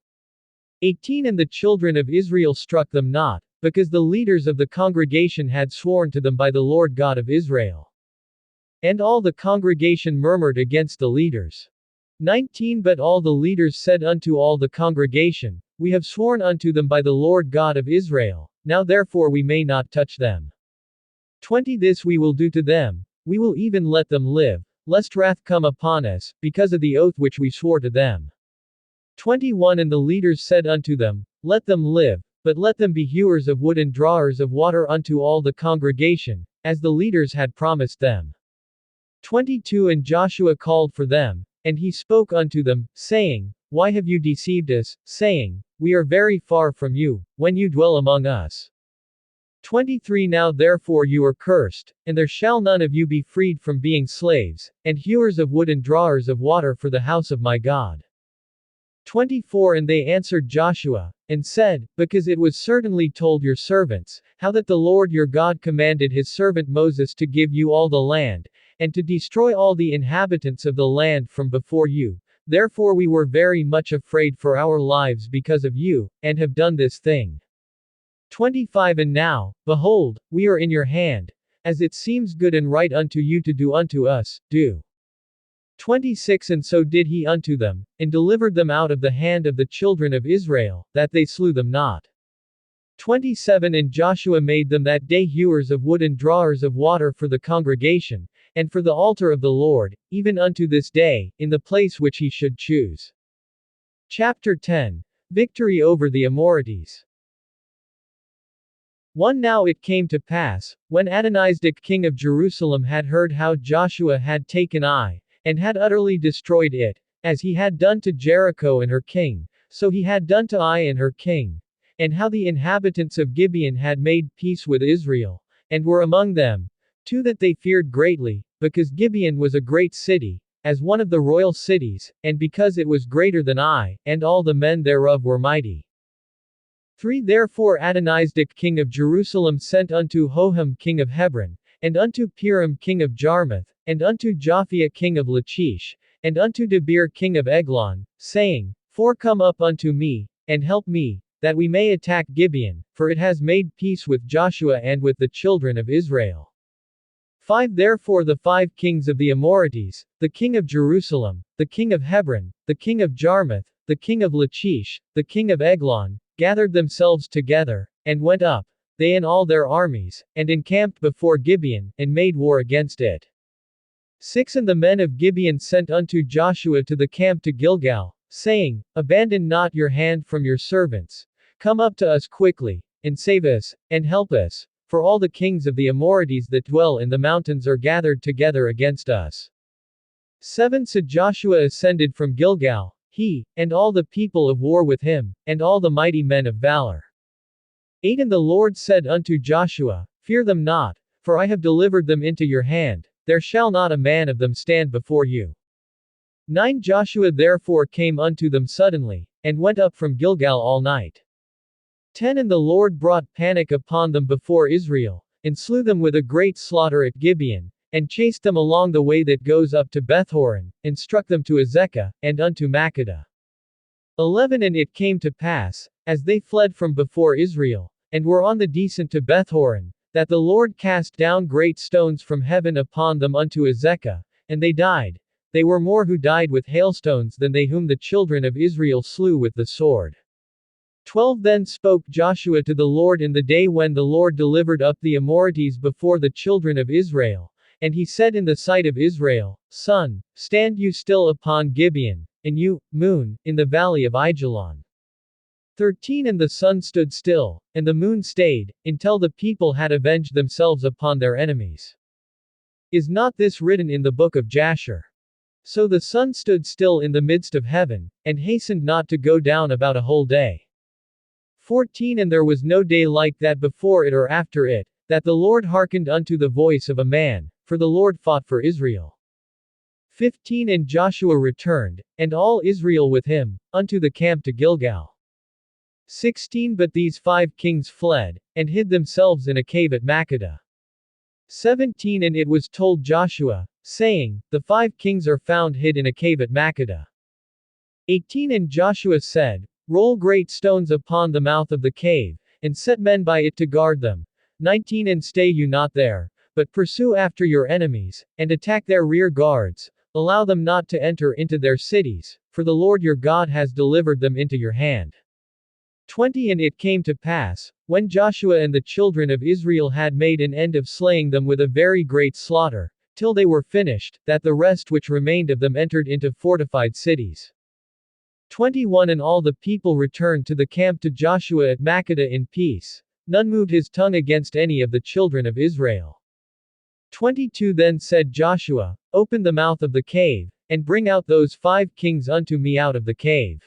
18 And the children of Israel struck them not, because the leaders of the congregation had sworn to them by the Lord God of Israel. And all the congregation murmured against the leaders. 19 But all the leaders said unto all the congregation, We have sworn unto them by the Lord God of Israel, now therefore we may not touch them. 20 This we will do to them, we will even let them live, lest wrath come upon us, because of the oath which we swore to them. 21 And the leaders said unto them, Let them live, but let them be hewers of wood and drawers of water unto all the congregation, as the leaders had promised them. 22 And Joshua called for them, and he spoke unto them, saying, Why have you deceived us, saying, We are very far from you, when you dwell among us? 23 Now therefore you are cursed, and there shall none of you be freed from being slaves, and hewers of wood and drawers of water for the house of my God. 24 And they answered Joshua, and said, Because it was certainly told your servants, how that the Lord your God commanded his servant Moses to give you all the land, and to destroy all the inhabitants of the land from before you. Therefore we were very much afraid for our lives because of you, and have done this thing. 25 And now, behold, we are in your hand, as it seems good and right unto you to do unto us, do. 26 And so did he unto them, and delivered them out of the hand of the children of Israel, that they slew them not. 27 And Joshua made them that day hewers of wood and drawers of water for the congregation, and for the altar of the Lord, even unto this day, in the place which he should choose. Chapter 10. Victory over the Amorites. 1 Now it came to pass, when Adonizedek king of Jerusalem had heard how Joshua had taken Ai, and had utterly destroyed it, as he had done to Jericho and her king, so he had done to Ai and her king, and how the inhabitants of Gibeon had made peace with Israel, and were among them, too that they feared greatly, because Gibeon was a great city, as one of the royal cities, and because it was greater than Ai, and all the men thereof were mighty. 3 Therefore Adonizedek king of Jerusalem sent unto Hoham king of Hebron, and unto Piram king of Jarmuth, and unto Japhia king of Lachish, and unto Debir king of Eglon, saying, For come up unto me, and help me, that we may attack Gibeon, for it has made peace with Joshua and with the children of Israel. 5 Therefore the 5 kings of the Amorites, the king of Jerusalem, the king of Hebron, the king of Jarmuth, the king of Lachish, the king of Eglon, gathered themselves together, and went up, they and all their armies, and encamped before Gibeon, and made war against it. 6 And the men of Gibeon sent unto Joshua to the camp to Gilgal, saying, Abandon not your hand from your servants. Come up to us quickly, and save us, and help us, for all the kings of the Amorites that dwell in the mountains are gathered together against us. 7 So Joshua ascended from Gilgal, he, and all the people of war with him, and all the mighty men of valor. 8 And the Lord said unto Joshua, Fear them not, for I have delivered them into your hand, there shall not a man of them stand before you. 9 Joshua therefore came unto them suddenly, and went up from Gilgal all night. 10 And the Lord brought panic upon them before Israel, and slew them with a great slaughter at Gibeon, and chased them along the way that goes up to Bethhoron, and struck them to Azekah, and unto Makkedah. 11 And it came to pass, as they fled from before Israel, and were on the descent to Bethhoron, that the Lord cast down great stones from heaven upon them unto Azekah, and they died. They were more who died with hailstones than they whom the children of Israel slew with the sword. 12 Then spoke Joshua to the Lord in the day when the Lord delivered up the Amorites before the children of Israel. And he said in the sight of Israel, Sun, stand you still upon Gibeon, and you, moon, in the valley of Aijalon. 13 And the sun stood still, and the moon stayed, until the people had avenged themselves upon their enemies. Is not this written in the book of Jasher? So the sun stood still in the midst of heaven, and hastened not to go down about a whole day. 14 And there was no day like that before it or after it, that the Lord hearkened unto the voice of a man, for the Lord fought for Israel. 15 And Joshua returned, and all Israel with him, unto the camp to Gilgal. 16 But these 5 kings fled, and hid themselves in a cave at Makkedah. 17 And it was told Joshua, saying, The 5 kings are found hid in a cave at Makkedah. 18 And Joshua said, Roll great stones upon the mouth of the cave, and set men by it to guard them. 19 And stay you not there, but pursue after your enemies, and attack their rear guards, allow them not to enter into their cities, for the Lord your God has delivered them into your hand. 20 And it came to pass, when Joshua and the children of Israel had made an end of slaying them with a very great slaughter, till they were finished, that the rest which remained of them entered into fortified cities. 21 And all the people returned to the camp to Joshua at Makkedah in peace. None moved his tongue against any of the children of Israel. 22 Then said Joshua, Open the mouth of the cave, and bring out those 5 kings unto me out of the cave.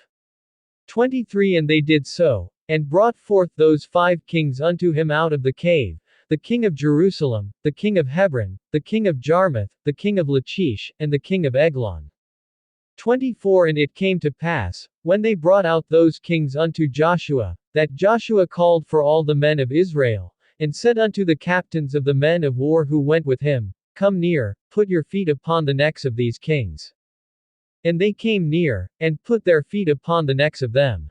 23 And they did so, and brought forth those 5 kings unto him out of the cave, the king of Jerusalem, the king of Hebron, the king of Jarmuth, the king of Lachish, and the king of Eglon. 24 And it came to pass, when they brought out those kings unto Joshua, that Joshua called for all the men of Israel, and said unto the captains of the men of war who went with him, Come near, put your feet upon the necks of these kings. And they came near, and put their feet upon the necks of them.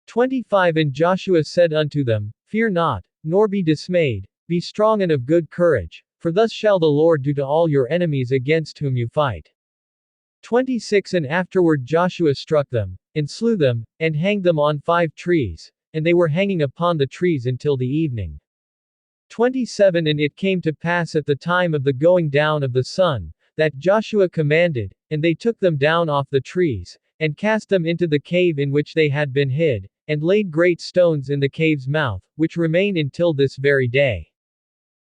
25 And Joshua said unto them, Fear not, nor be dismayed, be strong and of good courage, for thus shall the Lord do to all your enemies against whom you fight. 26 And afterward Joshua struck them, and slew them, and hanged them on 5 trees, and they were hanging upon the trees until the evening. 27 And it came to pass at the time of the going down of the sun, that Joshua commanded, and they took them down off the trees, and cast them into the cave in which they had been hid, and laid great stones in the cave's mouth, which remain until this very day.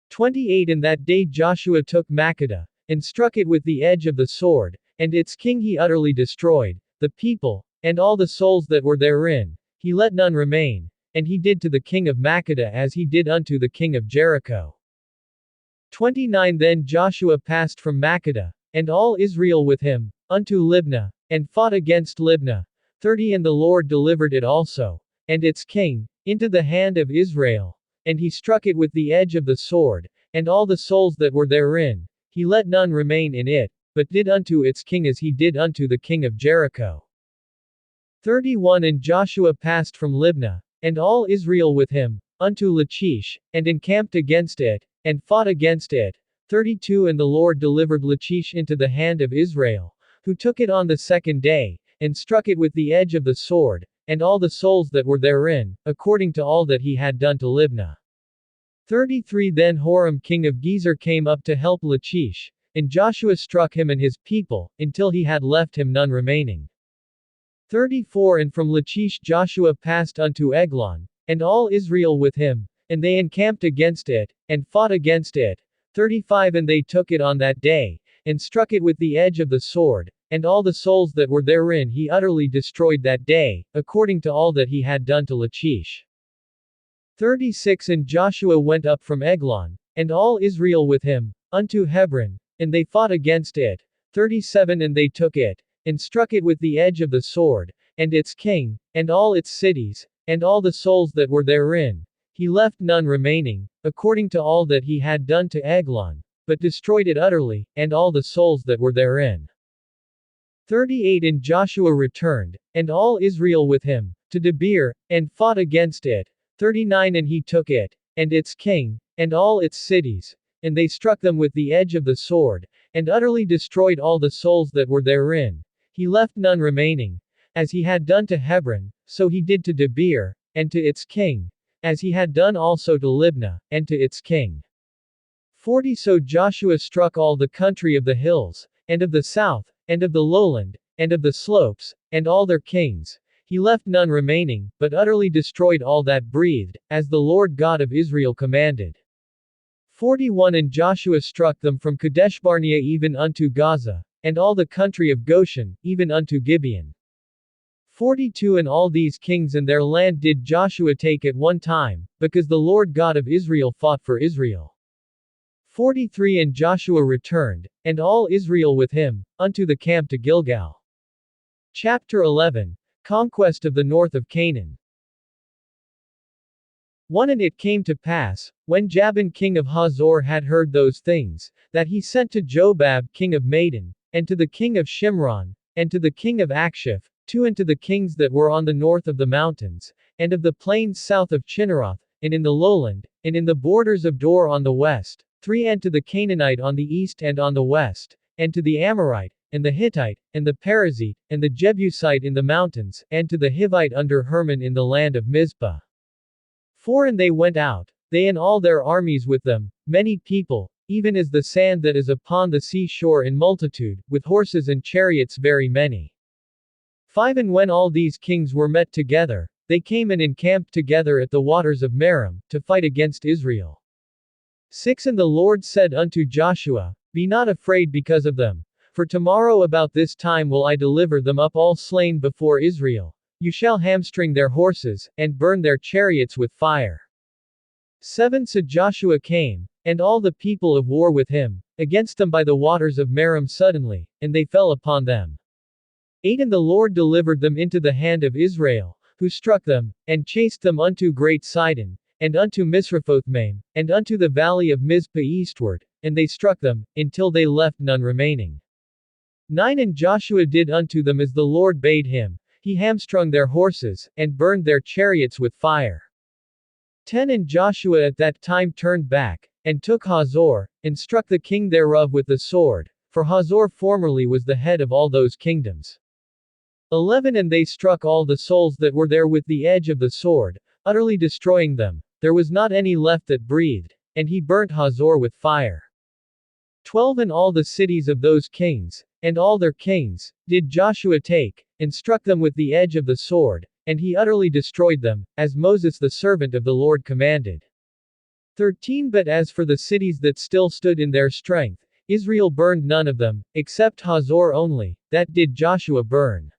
28 And that day Joshua took Makkedah, and struck it with the edge of the sword, and its king he utterly destroyed, the people, and all the souls that were therein, he let none remain, and he did to the king of Makkedah as he did unto the king of Jericho. 29 Then Joshua passed from Makkedah, and all Israel with him, unto Libnah, and fought against Libnah. 30 And the Lord delivered it also, and its king, into the hand of Israel, and he struck it with the edge of the sword, and all the souls that were therein, he let none remain in it, but did unto its king as he did unto the king of Jericho. 31 And Joshua passed from Libnah, and all Israel with him, unto Lachish, and encamped against it, and fought against it. 32 And the Lord delivered Lachish into the hand of Israel, who took it on the second day, and struck it with the edge of the sword, and all the souls that were therein, according to all that he had done to Libnah. 33 Then Horam king of Gezer came up to help Lachish, and Joshua struck him and his people, until he had left him none remaining. 34 And from Lachish Joshua passed unto Eglon, and all Israel with him, and they encamped against it, and fought against it. 35 And they took it on that day, and struck it with the edge of the sword, and all the souls that were therein he utterly destroyed that day, according to all that he had done to Lachish. 36 And Joshua went up from Eglon, and all Israel with him, unto Hebron, and they fought against it. 37 And they took it, and struck it with the edge of the sword, and its king, and all its cities, and all the souls that were therein, he left none remaining, according to all that he had done to Eglon, but destroyed it utterly, and all the souls that were therein. 38 And Joshua returned, and all Israel with him, to Debir, and fought against it. 39 And he took it, and its king, and all its cities, and they struck them with the edge of the sword, and utterly destroyed all the souls that were therein, he left none remaining. As he had done to Hebron, so he did to Debir, and to its king, as he had done also to Libnah, and to its king. 40 So Joshua struck all the country of the hills, and of the south, and of the lowland, and of the slopes, and all their kings. He left none remaining, but utterly destroyed all that breathed, as the Lord God of Israel commanded. 41 And Joshua struck them from Kadeshbarnea even unto Gaza, and all the country of Goshen, even unto Gibeon. 42 And all these kings and their land did Joshua take at one time, because the Lord God of Israel fought for Israel. 43 And Joshua returned, and all Israel with him, unto the camp to Gilgal. Chapter 11. Conquest of the north of Canaan. 1 And it came to pass, when Jabin king of Hazor had heard those things, that he sent to Jobab king of Madon, and to the king of Shimron, and to the king of Akshiph, 2 And to the kings that were on the north of the mountains, and of the plains south of Chinneroth, and in the lowland, and in the borders of Dor on the west, 3 And to the Canaanite on the east and on the west, and to the Amorite, and the Hittite, and the Perizzite, and the Jebusite in the mountains, and to the Hivite under Hermon in the land of Mizpah. 4 And they went out, they and all their armies with them, many people, even as the sand that is upon the sea shore in multitude, with horses and chariots very many. 5 And when all these kings were met together, they came and encamped together at the waters of Merom, to fight against Israel. 6 And the Lord said unto Joshua, Be not afraid because of them, for tomorrow about this time will I deliver them up all slain before Israel. You shall hamstring their horses, and burn their chariots with fire. 7 So Joshua came, and all the people of war with him, against them by the waters of Merom suddenly, and they fell upon them. 8 And the Lord delivered them into the hand of Israel, who struck them, and chased them unto Great Sidon, and unto Misrephothmaim, and unto the valley of Mizpah eastward, and they struck them, until they left none remaining. 9 And Joshua did unto them as the Lord bade him, he hamstrung their horses, and burned their chariots with fire. 10 And Joshua at that time turned back, and took Hazor, and struck the king thereof with the sword, for Hazor formerly was the head of all those kingdoms. 11 And they struck all the souls that were there with the edge of the sword, utterly destroying them, there was not any left that breathed, and he burnt Hazor with fire. 12 And all the cities of those kings, and all their kings, did Joshua take, and struck them with the edge of the sword, and he utterly destroyed them, as Moses the servant of the Lord commanded. 13 But as for the cities that still stood in their strength, Israel burned none of them, except Hazor only, that did Joshua burn.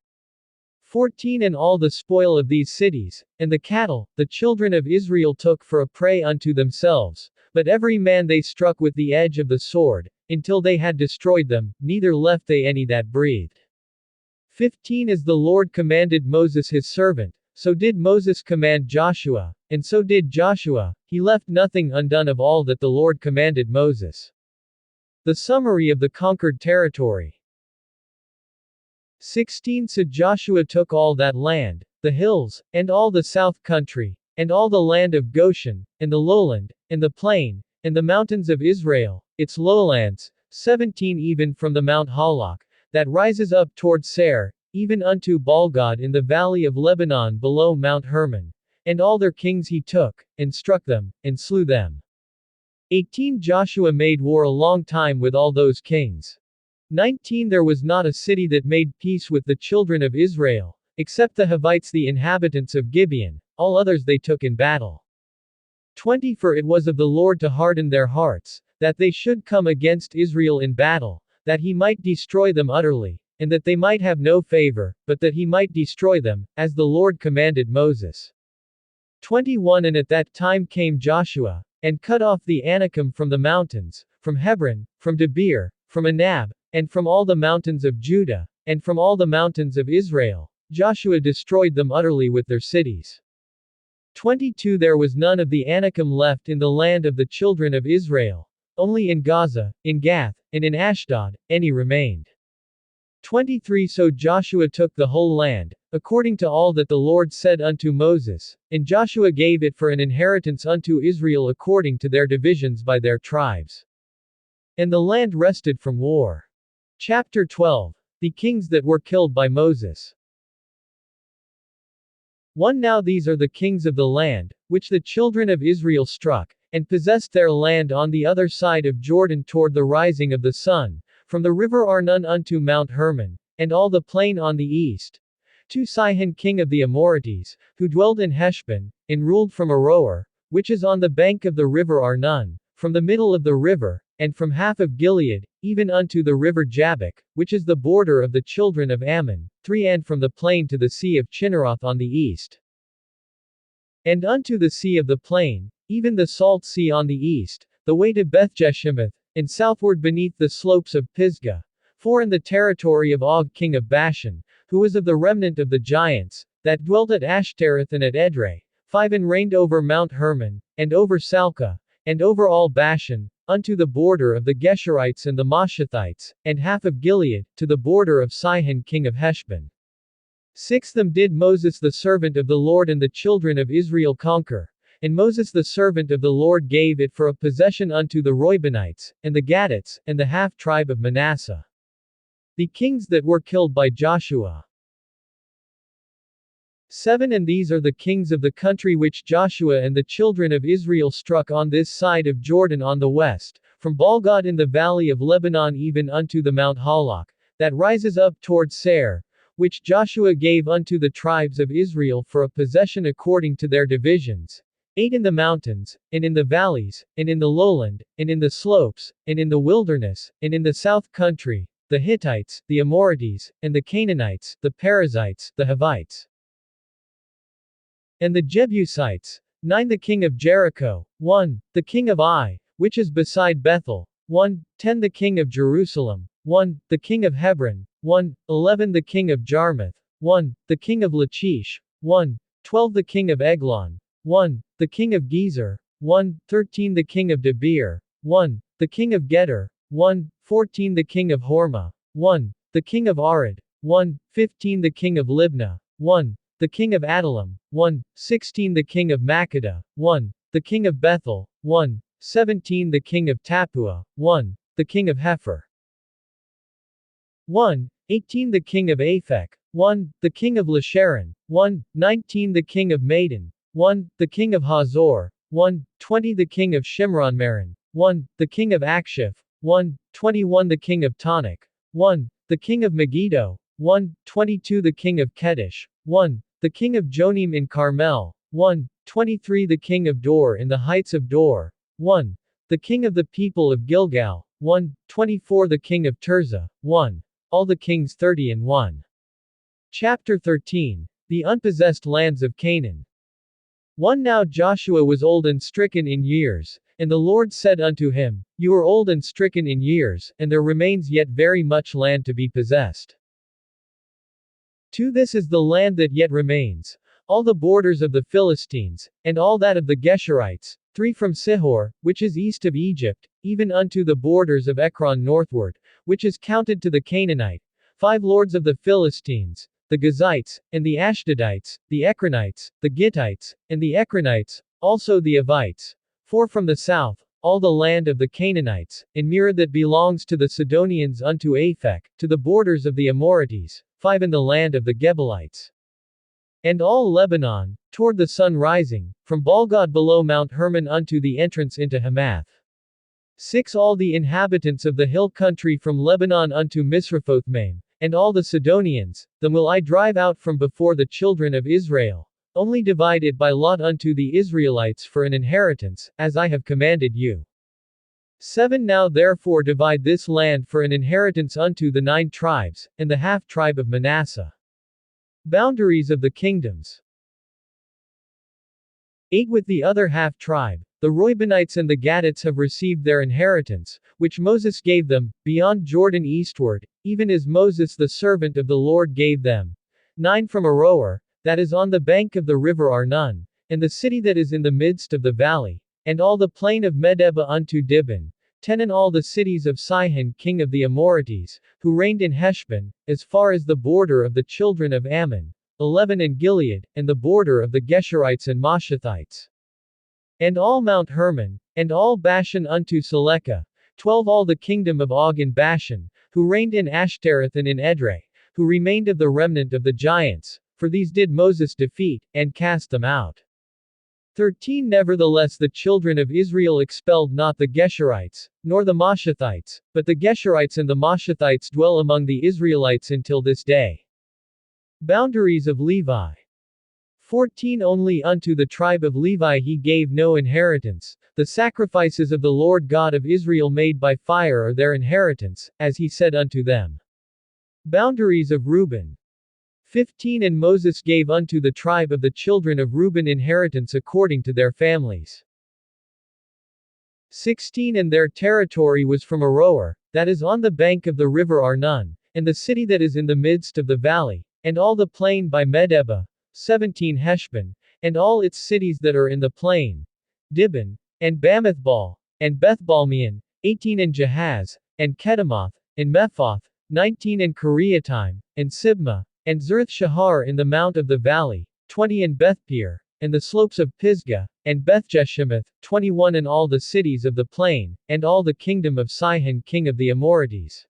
14 And all the spoil of these cities, and the cattle, the children of Israel took for a prey unto themselves, but every man they struck with the edge of the sword, until they had destroyed them, neither left they any that breathed. 15 As the Lord commanded Moses his servant, so did Moses command Joshua, and so did Joshua, he left nothing undone of all that the Lord commanded Moses. The summary of the conquered territory. 16 So Joshua took all that land, the hills, and all the south country, and all the land of Goshen, and the lowland, and the plain, and the mountains of Israel, its lowlands, 17 Even from the Mount Halak, that rises up toward Seir, even unto Baalgad in the valley of Lebanon below Mount Hermon. And all their kings he took, and struck them, and slew them. 18 Joshua made war a long time with all those kings. 19 There was not a city that made peace with the children of Israel, except the Hivites the inhabitants of Gibeon, all others they took in battle. 20 For it was of the Lord to harden their hearts, that they should come against Israel in battle, that he might destroy them utterly, and that they might have no favor, but that he might destroy them, as the Lord commanded Moses. 21 And at that time came Joshua, and cut off the Anakim from the mountains, from Hebron, from Debir, from Anab, and from all the mountains of Judah, and from all the mountains of Israel. Joshua destroyed them utterly with their cities. 22 There was none of the Anakim left in the land of the children of Israel. Only in Gaza, in Gath, and in Ashdod, any remained. 23 So Joshua took the whole land, according to all that the Lord said unto Moses, and Joshua gave it for an inheritance unto Israel according to their divisions by their tribes. And the land rested from war. Chapter 12. The kings that were killed by Moses. 1 Now these are the kings of the land, which the children of Israel struck, and possessed their land on the other side of Jordan toward the rising of the sun, from the river Arnon unto Mount Hermon, and all the plain on the east. 2 Sihon king of the Amorites, who dwelled in Heshbon, and ruled from Aroer, which is on the bank of the river Arnon, from the middle of the river, and from half of Gilead, even unto the river Jabbok, which is the border of the children of Ammon. 3 And from the plain to the sea of Chinneroth on the east, and unto the sea of the plain, even the salt sea on the east, the way to Bethjeshemoth, and southward beneath the slopes of Pisgah. 4 And the territory of Og king of Bashan, who was of the remnant of the giants, that dwelt at Ashtaroth and at Edrei. 5 And reigned over Mount Hermon, and over Salcah, and over all Bashan, unto the border of the Geshurites and the Moshethites, and half of Gilead, to the border of Sihon king of Heshbon. 6 Them did Moses the servant of the Lord and the children of Israel conquer. And Moses the servant of the Lord gave it for a possession unto the Reubenites, and the Gadites, and the half-tribe of Manasseh. The kings that were killed by Joshua. 7 And these are the kings of the country which Joshua and the children of Israel struck on this side of Jordan on the west, from Baalgad in the valley of Lebanon even unto the Mount Halak, that rises up toward Seir, which Joshua gave unto the tribes of Israel for a possession according to their divisions. 8 In the mountains, and in the valleys, and in the lowland, and in the slopes, and in the wilderness, and in the south country, the Hittites, the Amorites, and the Canaanites, the Perizzites, the Hivites, and the Jebusites. 9 The king of Jericho. 1. The king of Ai, which is beside Bethel. 1. 10 The king of Jerusalem. 1. The king of Hebron. 1. 11 The king of Jarmuth. 1. The king of Lachish. 1. 12 The king of Eglon. 1. The king of Gezer. 1. 13 The king of Debir. 1. The king of Geder. 1. 14 The king of Hormah. 1. The king of Arad. 1. 15 The king of Libnah. 1. The king of Adullam. 1. 16 The king of Makkedah. 1. The king of Bethel. 1. 17 The king of Tappuah. 1. The king of Hepher. 1. 18 The king of Aphek. 1. The king of Lasharon. 1. 19 The king of Madon. 1. The king of Hazor. 1. 20 The king of Shimronmaron. 1. The king of Akshif. 1. 21 The king of Tanakh. 1. The king of Megiddo. 1. 22 The king of Kedesh. 1. The king of Jonim in Carmel. 1. 23 The king of Dor in the heights of Dor. 1. The king of the people of Gilgal. 1. 24 The king of Tirzah. 1. All the kings 30 and 1. Chapter 13. The unpossessed lands of Canaan. 1 Now Joshua was old and stricken in years, and the Lord said unto him, You are old and stricken in years, and there remains yet very much land to be possessed. 2 This is the land that yet remains, all the borders of the Philistines, and all that of the Geshurites. 3 From Sihor, which is east of Egypt, even unto the borders of Ekron northward, which is counted to the Canaanite. 5 Lords of the Philistines, the Gazites, and the Ashdodites, the Ekronites, the Gittites, and the Ekronites, also the Avites. 4 From the south, all the land of the Canaanites, and Mearah that belongs to the Sidonians unto Aphek, to the borders of the Amorites. 5 In the land of the Gebalites. And all Lebanon, toward the sun rising, from Balgad below Mount Hermon unto the entrance into Hamath. 6 All the inhabitants of the hill country from Lebanon unto Misrephothmaim, and all the Sidonians, them will I drive out from before the children of Israel. Only divide it by lot unto the Israelites for an inheritance, as I have commanded you. 7 Now therefore divide this land for an inheritance unto the 9 tribes, and the half tribe of Manasseh. Boundaries of the kingdoms. 8 With the other half tribe, the Reubenites and the Gadites have received their inheritance, which Moses gave them, beyond Jordan eastward, even as Moses the servant of the Lord gave them. 9 From Aroer, that is on the bank of the river Arnon, and the city that is in the midst of the valley, and all the plain of Medeba unto Dibon. 10 And all the cities of Sihon king of the Amorites, who reigned in Heshbon, as far as the border of the children of Ammon. 11 And Gilead, and the border of the Geshurites and Mashathites. And all Mount Hermon, and all Bashan unto Selekah. 12 All the kingdom of Og in Bashan, who reigned in Ashtaroth and in Edrei, who remained of the remnant of the giants, for these did Moses defeat, and cast them out. 13 Nevertheless the children of Israel expelled not the Geshurites, nor the Mashathites, but the Geshurites and the Mashathites dwell among the Israelites until this day. Boundaries of Levi. 14 Only unto the tribe of Levi he gave no inheritance, the sacrifices of the Lord God of Israel made by fire are their inheritance, as he said unto them. Boundaries of Reuben. 15 And Moses gave unto the tribe of the children of Reuben inheritance according to their families. 16 And their territory was from Aroer, that is on the bank of the river Arnon, and the city that is in the midst of the valley, and all the plain by Medeba. 17 Heshbon, and all its cities that are in the plain, Dibon, and Bamithbal, and Bethbalmeon. 18 And Jahaz, and Kedemoth, and Mephoth. 19 And Kiriataim, and Sibmah, and Zerth Shahar in the mount of the valley. 20 And Bethpeor, and the slopes of Pisgah, and Bethjeshemoth. 21 And all the cities of the plain, and all the kingdom of Sihon king of the Amorites,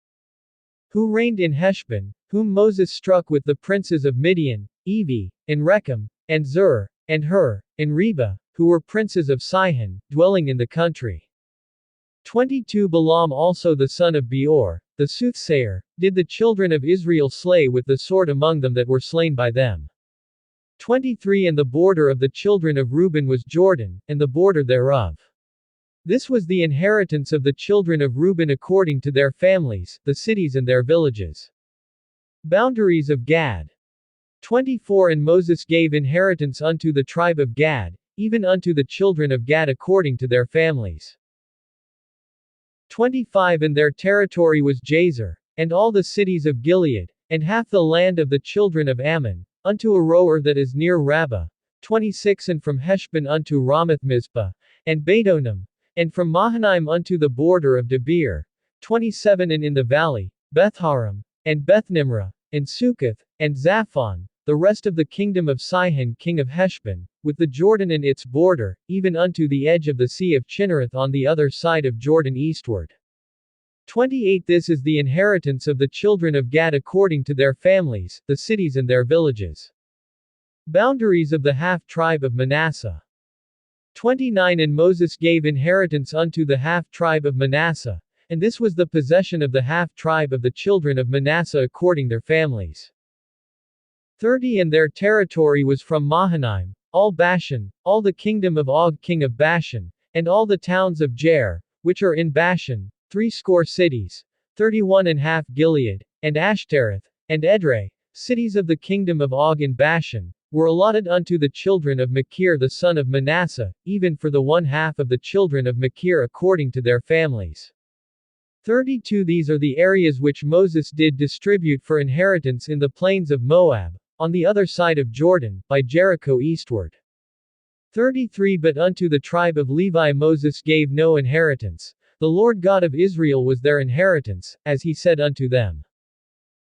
who reigned in Heshbon, whom Moses struck with the princes of Midian, Evi, and Rechem, and Zur, and Hur, and Reba, who were princes of Sihon, dwelling in the country. 22 Balaam also the son of Beor, the soothsayer, did the children of Israel slay with the sword among them that were slain by them. 23 And the border of the children of Reuben was Jordan, and the border thereof. This was the inheritance of the children of Reuben according to their families, the cities and their villages. Boundaries of Gad. 24 And Moses gave inheritance unto the tribe of Gad, even unto the children of Gad according to their families. 25 And their territory was Jazer, and all the cities of Gilead, and half the land of the children of Ammon, unto Aroer that is near Rabbah. 26 And from Heshbon unto Ramath Mizpah, and Betonim, and from Mahanaim unto the border of Debir. 27 And in the valley, Bethharam, and Bethnimrah, and Succoth, and Zaphon, the rest of the kingdom of Sihon king of Heshbon, with the Jordan and its border, even unto the edge of the sea of Chinnereth on the other side of Jordan eastward. 28 This is the inheritance of the children of Gad according to their families, the cities and their villages. Boundaries of the half tribe of Manasseh. 29 And Moses gave inheritance unto the half-tribe of Manasseh, and this was the possession of the half-tribe of the children of Manasseh according their families. 30 And their territory was from Mahanaim, all Bashan, all the kingdom of Og king of Bashan, and all the towns of Jair, which are in Bashan, 60 cities, 31 and half Gilead, and Ashtaroth, and Edrei, cities of the kingdom of Og in Bashan, were allotted unto the children of Machir the son of Manasseh, even for the 1/2 of the children of Machir according to their families. 32 These are the areas which Moses did distribute for inheritance in the plains of Moab, on the other side of Jordan, by Jericho eastward. 33 But unto the tribe of Levi Moses gave no inheritance. The Lord God of Israel was their inheritance, as he said unto them.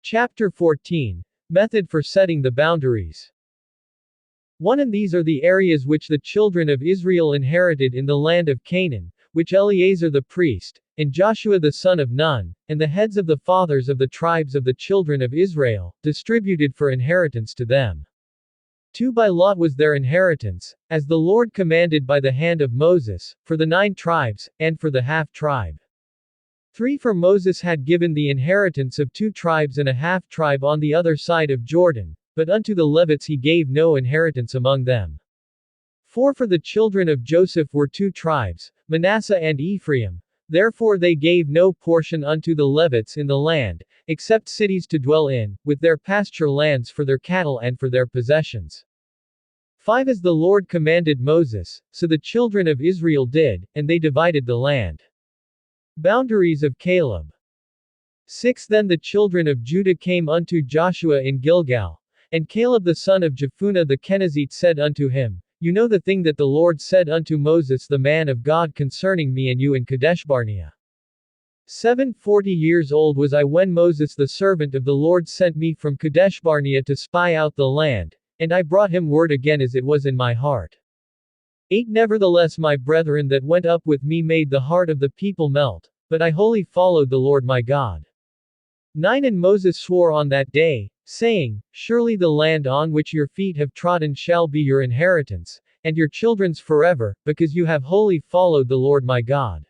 Chapter 14. Method for setting the boundaries. 1 And these are the areas which the children of Israel inherited in the land of Canaan, which Eleazar the priest, and Joshua the son of Nun, and the heads of the fathers of the tribes of the children of Israel, distributed for inheritance to them. 2 By lot was their inheritance, as the Lord commanded by the hand of Moses, for the 9 tribes, and for the half-tribe. 3 For Moses had given the inheritance of 2 tribes and a half-tribe on the other side of Jordan, but unto the Levites he gave no inheritance among them. 4 For the children of Joseph were 2 tribes, Manasseh and Ephraim, therefore they gave no portion unto the Levites in the land, except cities to dwell in, with their pasture lands for their cattle and for their possessions. 5 As the Lord commanded Moses, so the children of Israel did, and they divided the land. Boundaries of Caleb. 6 Then the children of Judah came unto Joshua in Gilgal, and Caleb the son of Jephunneh the Kenizzite said unto him, You know the thing that the Lord said unto Moses the man of God concerning me and you in Kadeshbarnea. 7 40 years old was I when Moses the servant of the Lord sent me from Kadeshbarnea to spy out the land, and I brought him word again as it was in my heart. 8 Nevertheless my brethren that went up with me made the heart of the people melt, but I wholly followed the Lord my God. 9 And Moses swore on that day, saying, Surely the land on which your feet have trodden shall be your inheritance, and your children's forever, because you have wholly followed the Lord my God.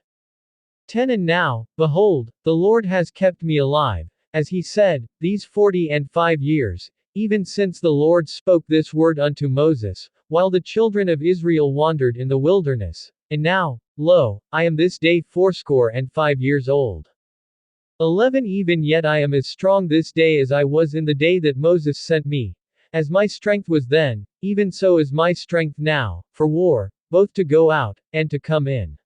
10 And now, behold, the Lord has kept me alive, as he said, these 45 years, even since the Lord spoke this word unto Moses, while the children of Israel wandered in the wilderness. And now, lo, I am this day 85 years old. 11 Even yet I am as strong this day as I was in the day that Moses sent me. As my strength was then, even so is my strength now, for war, both to go out, and to come in.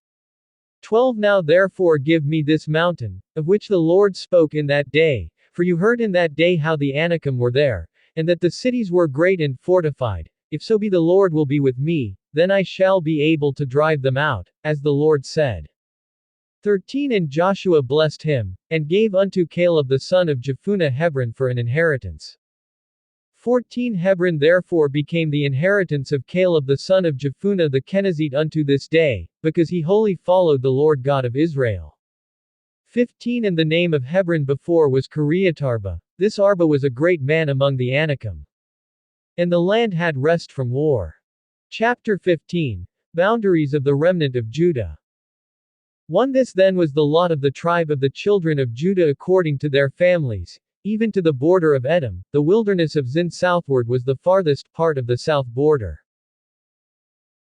12 Now therefore give me this mountain, of which the Lord spoke in that day, for you heard in that day how the Anakim were there, and that the cities were great and fortified. If so be the Lord will be with me, then I shall be able to drive them out, as the Lord said. 13 And Joshua blessed him, and gave unto Caleb the son of Jephunneh Hebron for an inheritance. 14 Hebron therefore became the inheritance of Caleb the son of Jephunneh the Kenizzite unto this day, because he wholly followed the Lord God of Israel. 15 And the name of Hebron before was Kiriatarba. This Arba was a great man among the Anakim. And the land had rest from war. Chapter 15. Boundaries of the remnant of Judah. 1 This then was the lot of the tribe of the children of Judah according to their families, even to the border of Edom. The wilderness of Zin southward was the farthest part of the south border.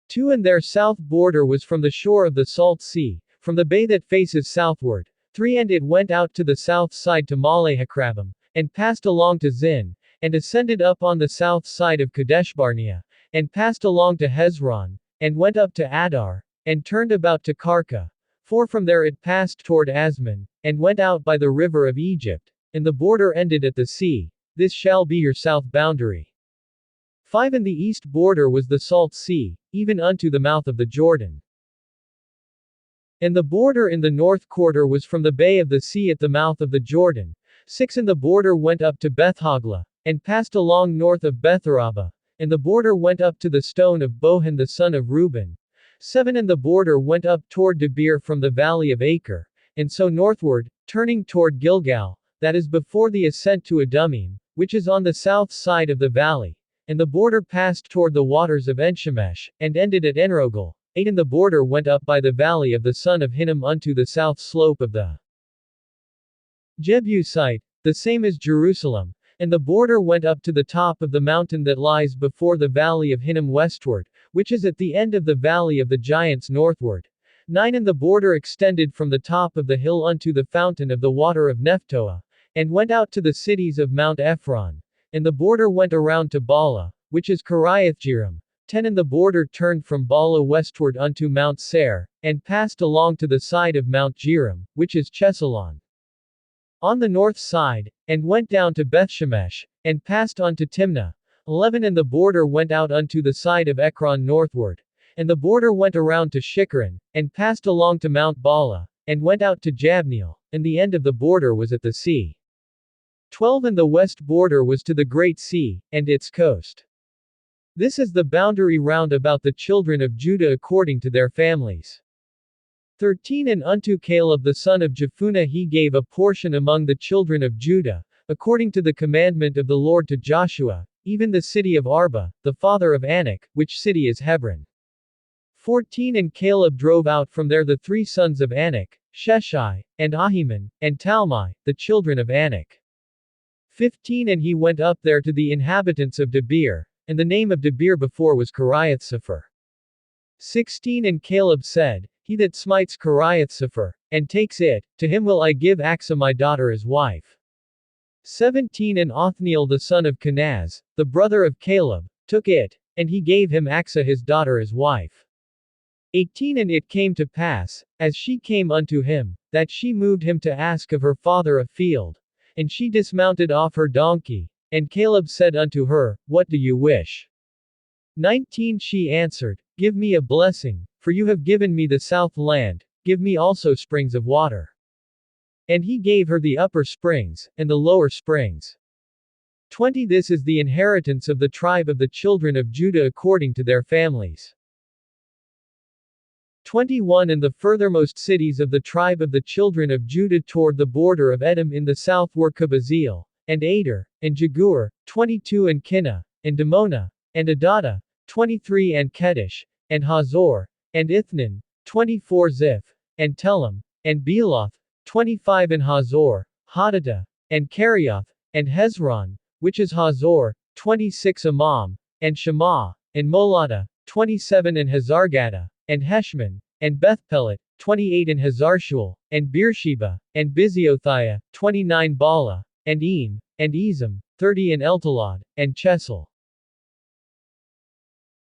2 And their south border was from the shore of the Salt Sea, from the bay that faces southward. 3 And it went out to the south side to Malahacrabbim, and passed along to Zin, and ascended up on the south side of Kadeshbarnea, and passed along to Hezron, and went up to Adar, and turned about to Karka. 4 From there it passed toward Asmon, and went out by the river of Egypt, and the border ended at the sea. This shall be your south boundary. 5 And the east border was the Salt Sea, even unto the mouth of the Jordan. And the border in the north quarter was from the bay of the sea at the mouth of the Jordan. 6 And the border went up to Bethhoglah, and passed along north of Betharaba, and the border went up to the stone of Bohan the son of Reuben. 7 And the border went up toward Debir from the valley of Acre, and so northward, turning toward Gilgal, that is before the ascent to Adumim, which is on the south side of the valley, and the border passed toward the waters of Enshemesh, and ended at Enrogel. 8 And the border went up by the valley of the son of Hinnom unto the south slope of the Jebusite, the same as Jerusalem, and the border went up to the top of the mountain that lies before the valley of Hinnom westward, which is at the end of the valley of the giants northward. 9 And the border extended from the top of the hill unto the fountain of the water of Nephtoah, and went out to the cities of Mount Ephron. And the border went around to Bala, which is Kiriathjearim. 10 And the border turned from Bala westward unto Mount Seir, and passed along to the side of Mount Jearim, which is Chesalon, on the north side, and went down to Bethshemesh, and passed on to Timnah. 11 And the border went out unto the side of Ekron northward. And the border went around to Shikkeron, and passed along to Mount Bala, and went out to Jabneel, and the end of the border was at the sea. 12 And the west border was to the great sea, and its coast. This is the boundary round about the children of Judah according to their families. 13 And unto Caleb the son of Jephunneh he gave a portion among the children of Judah, according to the commandment of the Lord to Joshua, even the city of Arba, the father of Anak, which city is Hebron. 14 And Caleb drove out from there the 3 sons of Anak, Sheshai, and Ahiman, and Talmai, the children of Anak. 15 And he went up there to the inhabitants of Debir, and the name of Debir before was Kiriath-sepher. 16 And Caleb said, He that smites Kiriath-sepher, and takes it, to him will I give Achsah my daughter as wife. 17 And Othniel the son of Kenaz, the brother of Caleb, took it, and he gave him Achsah his daughter as wife. 18 And it came to pass, as she came unto him, that she moved him to ask of her father a field. And she dismounted off her donkey. And Caleb said unto her, What do you wish? 19 She answered, Give me a blessing, for you have given me the south land, give me also springs of water. And he gave her the upper springs, and the lower springs. 20 This is the inheritance of the tribe of the children of Judah according to their families. 21 And the furthermost cities of the tribe of the children of Judah toward the border of Edom in the south were Kabazeel, and Ader, and Jagur, 22 And Kinnah, and Dimona, and Adadah, 23 And Kedesh, and Hazor, and Ithnan, 24 Ziph, and Telem, and Bealoth, 25 And Hazor, Hadadah, and Kerioth, and Hezron, which is Hazor, 26 Amam, and Shema, and Moladah, 27 And Hazargadah, and Heshmon, and Bethpelet, 28 And Hazarshual, and Beersheba, and Biziothia, 29 Bala, and Eam, and Ezem, 30 And Eltolad, and Chesel,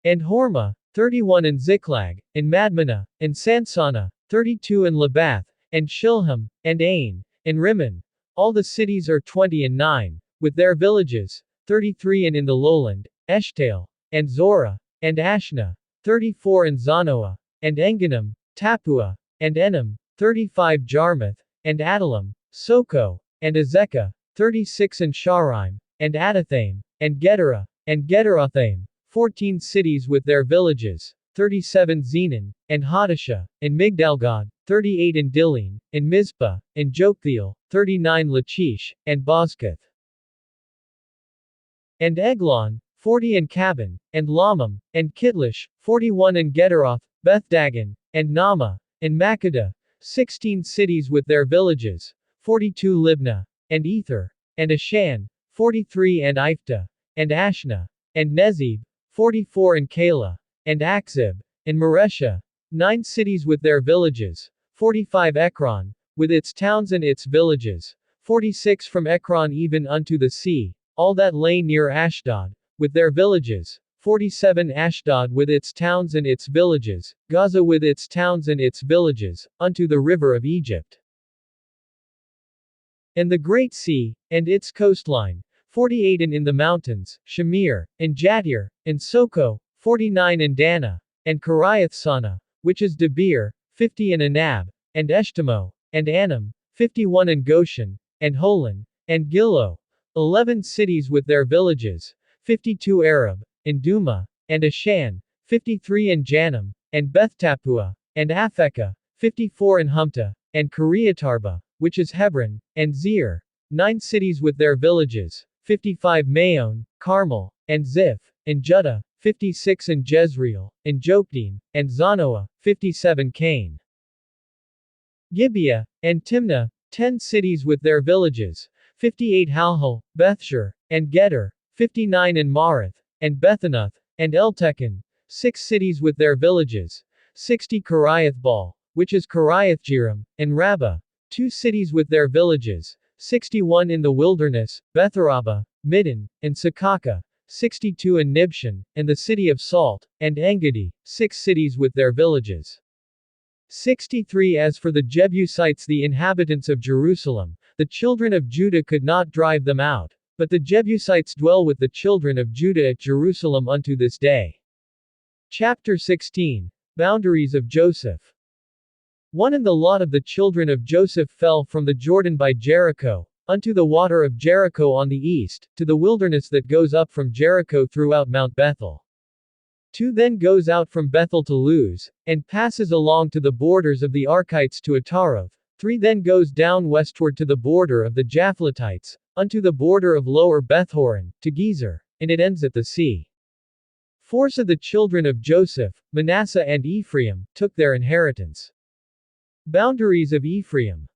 and Hormah, 31 And Ziklag, and Madmenah, and Sansana, 32 And Labath, and Shilham, and Ain, and Rimmon. All the cities are 20 and 9, with their villages, 33 And in the lowland, Eshtael, and Zorah, and Ashna, 34 And Zanoah, and Engannim, Tapua, and Enom, 35 Jarmuth, and Adullam, Soko, and Azekah, 36 And Sharaim, and Adathaim, and Gedera, and Gederothaim, 14 cities with their villages, 37 Zenon, and Hadashah, and Migdalgad, 38 And Diline, and Mizpah, and Joktheel, 39 Lachish, and Bozkath, and Eglon, 40 And Caban, and Lamam, and Kitlish, 41 And Gederoth, Bethdagon, and Nama, and Makkedah, 16 cities with their villages, 42 Libnah, and Ether, and Ashan, 43 And Iphta, and Ashna, and Nezib, 44 And Kala, and Akzib, and Maresha, 9 cities with their villages, 45 Ekron, with its towns and its villages, 46 From Ekron even unto the sea, all that lay near Ashdod, with their villages, 47 Ashdod with its towns and its villages, Gaza with its towns and its villages, unto the river of Egypt, and the great sea, and its coastline, 48 And in the mountains, Shamir, and Jatir, and Soko, 49 And Dana, and Kiriath-sana, which is Debir, 50 And Anab, and Eshtemoh, and Anam, 51 And Goshen, and Holon, and Gilo, 11 cities with their villages, 52 Arab, and Duma, and Ashan, 53 And Janam, and Beth-Tappuah, and Aphekah, 54 And Humta, and Kiriatarba, which is Hebron, and Zir, 9 cities with their villages, 55 Maon, Carmel, and Ziph, and Judah, 56 and Jezreel, and Jokdeam, and Zanoah, 57 Cain. Gibeah, and Timnah, 10 cities with their villages, 58 Halhul, Bethshur, and Gedor, 59 and Marath, and Bethanath, and Eltekon, 6 cities with their villages, 60 Kiriathbaal, which is Kiriathjearim, and Rabbah, 2 cities with their villages, 61 in the wilderness, Betharaba, Middin, and Sakaka, 62 in Nibshan, and the city of Salt, and Engedi, 6 cities with their villages. 63 As for the Jebusites, the inhabitants of Jerusalem, the children of Judah could not drive them out, but the Jebusites dwell with the children of Judah at Jerusalem unto this day. Chapter 16. Boundaries of Joseph. 1 And the lot of the children of Joseph fell from the Jordan by Jericho, unto the water of Jericho on the east, to the wilderness that goes up from Jericho throughout Mount Bethel. 2 Then goes out from Bethel to Luz, and passes along to the borders of the Archites to Ataroth. 3 Then goes down westward to the border of the Japhletites, unto the border of Lower Bethhoron, to Gezer, and it ends at the sea. 4 So the children of Joseph, Manasseh and Ephraim, took their inheritance. Boundaries of Ephraim.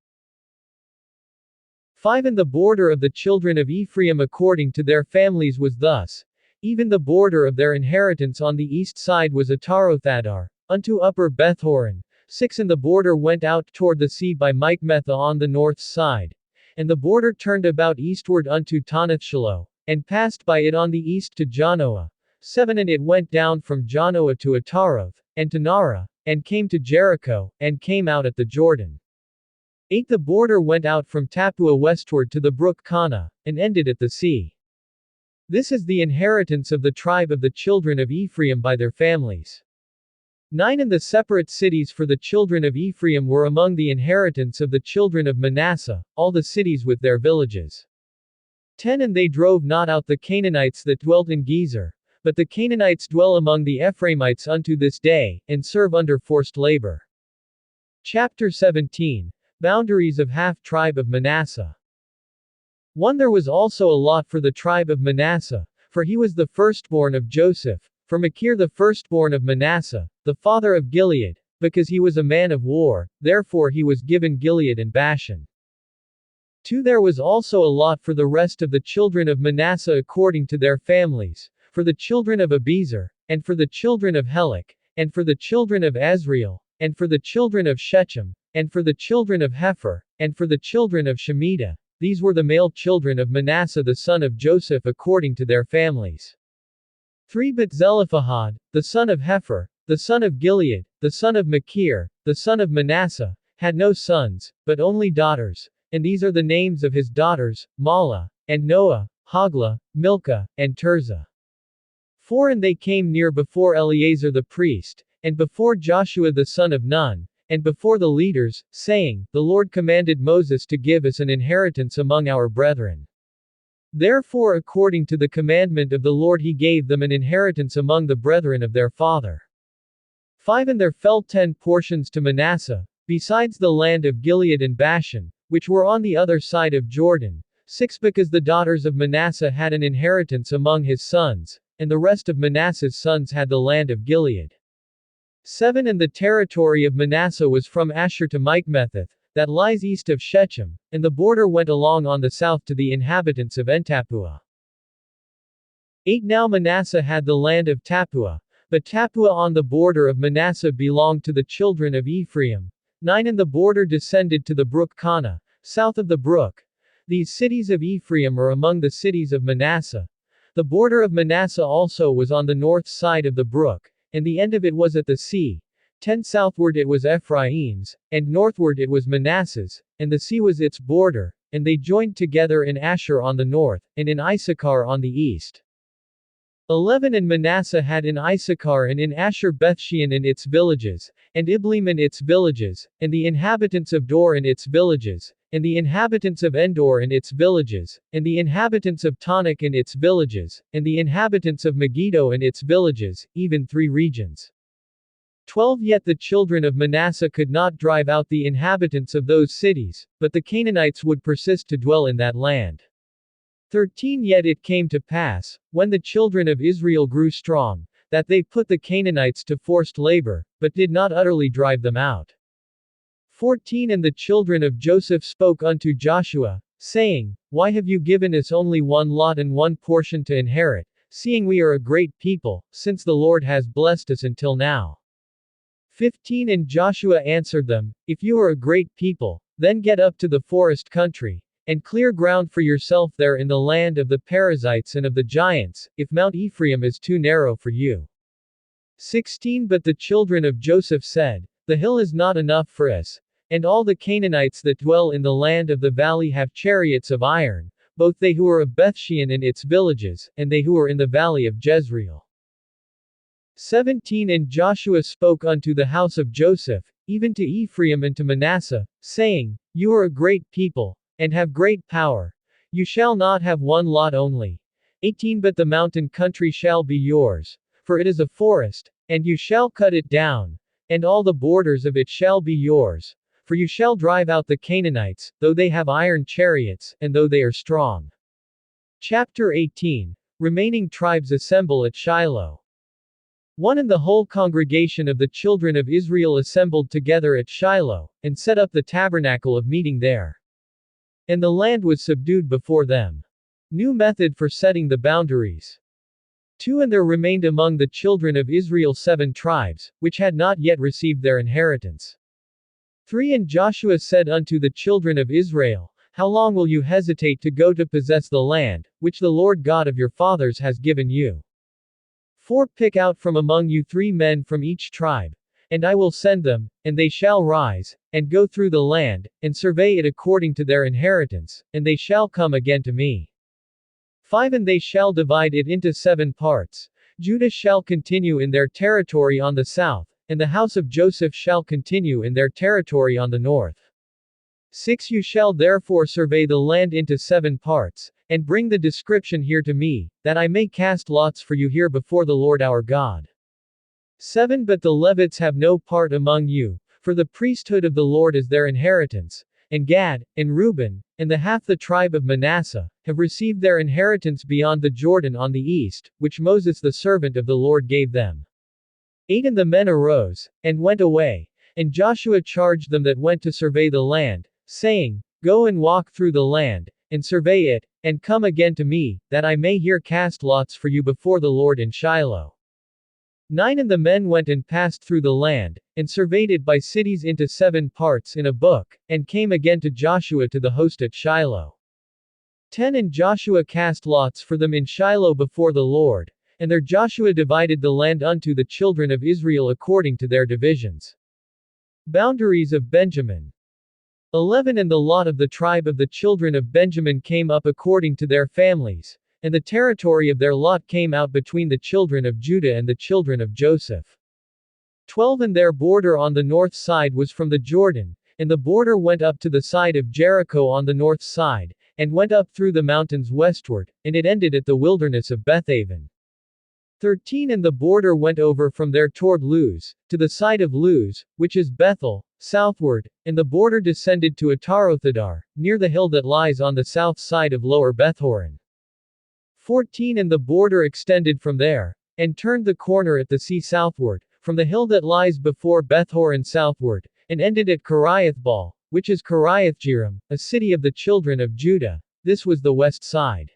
5 And the border of the children of Ephraim according to their families was thus. Even the border of their inheritance on the east side was Atarothadar, unto Upper Bethhoron. 6 And the border went out toward the sea by Michmethah on the north side. And the border turned about eastward unto Tanathshiloh, and passed by it on the east to Janoah. 7 And it went down from Janoah to Ataroth, and to Nara, and came to Jericho, and came out at the Jordan. 8 The border went out from Tappuah westward to the brook Kana, and ended at the sea. This is the inheritance of the tribe of the children of Ephraim by their families. 9 And the separate cities for the children of Ephraim were among the inheritance of the children of Manasseh, all the cities with their villages. 10 And they drove not out the Canaanites that dwelt in Gezer, but the Canaanites dwell among the Ephraimites unto this day, and serve under forced labor. Chapter 17. Boundaries of half-tribe of Manasseh. 1 There was also a lot for the tribe of Manasseh, for he was the firstborn of Joseph, for Machir the firstborn of Manasseh, the father of Gilead, because he was a man of war, therefore he was given Gilead and Bashan. 2 There was also a lot for the rest of the children of Manasseh according to their families, for the children of Abiezer, and for the children of Helek, and for the children of Asriel, and for the children of Shechem, and for the children of Hepher, and for the children of Shemitah. These were the male children of Manasseh the son of Joseph according to their families. 3 But Zelophehad, the son of Hepher, the son of Gilead, the son of Machir, the son of Manasseh, had no sons, but only daughters, and these are the names of his daughters, Mahlah, and Noah, Hoglah, Milcah, and Tirzah. 4 And they came near before Eleazar the priest, and before Joshua the son of Nun, and before the leaders, saying, The Lord commanded Moses to give us an inheritance among our brethren. Therefore according to the commandment of the Lord he gave them an inheritance among the brethren of their father. 5 And there fell 10 portions to Manasseh, besides the land of Gilead and Bashan, which were on the other side of Jordan. 6 Because the daughters of Manasseh had an inheritance among his sons, and the rest of Manasseh's sons had the land of Gilead. 7 And the territory of Manasseh was from Asher to Michmetheth, that lies east of Shechem, and the border went along on the south to the inhabitants of En-Tappuah. 8 Now Manasseh had the land of Tappuah, but Tappuah on the border of Manasseh belonged to the children of Ephraim. 9 And the border descended to the brook Kana, south of the brook. These cities of Ephraim are among the cities of Manasseh. The border of Manasseh also was on the north side of the brook, and the end of it was at the sea. 10 Southward it was Ephraim's, and northward it was Manasseh's, and the sea was its border, and they joined together in Asher on the north, and in Issachar on the east. 11 And Manasseh had in Issachar and in Asher Bethshean and its villages, and Ibleam and its villages, and the inhabitants of Dor and its villages, and the inhabitants of Endor and its villages, and the inhabitants of Tanakh and its villages, and the inhabitants of Megiddo and its villages, even 3 regions. 12 Yet the children of Manasseh could not drive out the inhabitants of those cities, but the Canaanites would persist to dwell in that land. 13 Yet it came to pass, when the children of Israel grew strong, that they put the Canaanites to forced labor, but did not utterly drive them out. 14 And the children of Joseph spoke unto Joshua, saying, Why have you given us only one lot and one portion to inherit, seeing we are a great people, since the Lord has blessed us until now? 15 And Joshua answered them, If you are a great people, then get up to the forest country, and clear ground for yourself there in the land of the Perizzites and of the giants, if Mount Ephraim is too narrow for you. 16 But the children of Joseph said, The hill is not enough for us, and all the Canaanites that dwell in the land of the valley have chariots of iron, both they who are of Bethshean and its villages, and they who are in the valley of Jezreel. 17 And Joshua spoke unto the house of Joseph, even to Ephraim and to Manasseh, saying, You are a great people, and have great power. You shall not have one lot only. 18 But the mountain country shall be yours, for it is a forest, and you shall cut it down, and all the borders of it shall be yours. For you shall drive out the Canaanites, though they have iron chariots, and though they are strong. Chapter 18. Remaining tribes assemble at Shiloh. 1 And the whole congregation of the children of Israel assembled together at Shiloh, and set up the tabernacle of meeting there. And the land was subdued before them. New method for setting the boundaries. 2 And there remained among the children of Israel 7 tribes, which had not yet received their inheritance. 3 And Joshua said unto the children of Israel, How long will you hesitate to go to possess the land, which the Lord God of your fathers has given you? 4 Pick out from among you 3 men from each tribe, and I will send them, and they shall rise, and go through the land, and survey it according to their inheritance, and they shall come again to me. 5 And they shall divide it into 7 parts. Judah shall continue in their territory on the south, and the house of Joseph shall continue in their territory on the north. 6 You shall therefore survey the land into 7 parts, and bring the description here to me, that I may cast lots for you here before the Lord our God. 7 But the Levites have no part among you, for the priesthood of the Lord is their inheritance, and Gad, and Reuben, and the half the tribe of Manasseh, have received their inheritance beyond the Jordan on the east, which Moses the servant of the Lord gave them. 8 And the men arose, and went away, and Joshua charged them that went to survey the land, saying, Go and walk through the land, and survey it, and come again to me, that I may here cast lots for you before the Lord in Shiloh. 9 And the men went and passed through the land, and surveyed it by cities into 7 parts in a book, and came again to Joshua to the host at Shiloh. 10 And Joshua cast lots for them in Shiloh before the Lord, and there Joshua divided the land unto the children of Israel according to their divisions. Boundaries of Benjamin. 11 And the lot of the tribe of the children of Benjamin came up according to their families, and the territory of their lot came out between the children of Judah and the children of Joseph. 12 And their border on the north side was from the Jordan, and the border went up to the side of Jericho on the north side, and went up through the mountains westward, and it ended at the wilderness of Bethaven. 13 And the border went over from there toward Luz, to the side of Luz, which is Bethel, southward, and the border descended to Atarothadar, near the hill that lies on the south side of Lower Bethhoron. 14 And the border extended from there, and turned the corner at the sea southward, from the hill that lies before Bethhoron southward, and ended at Kiriathbaal, which is Kiriathjearim, a city of the children of Judah. This was the west side.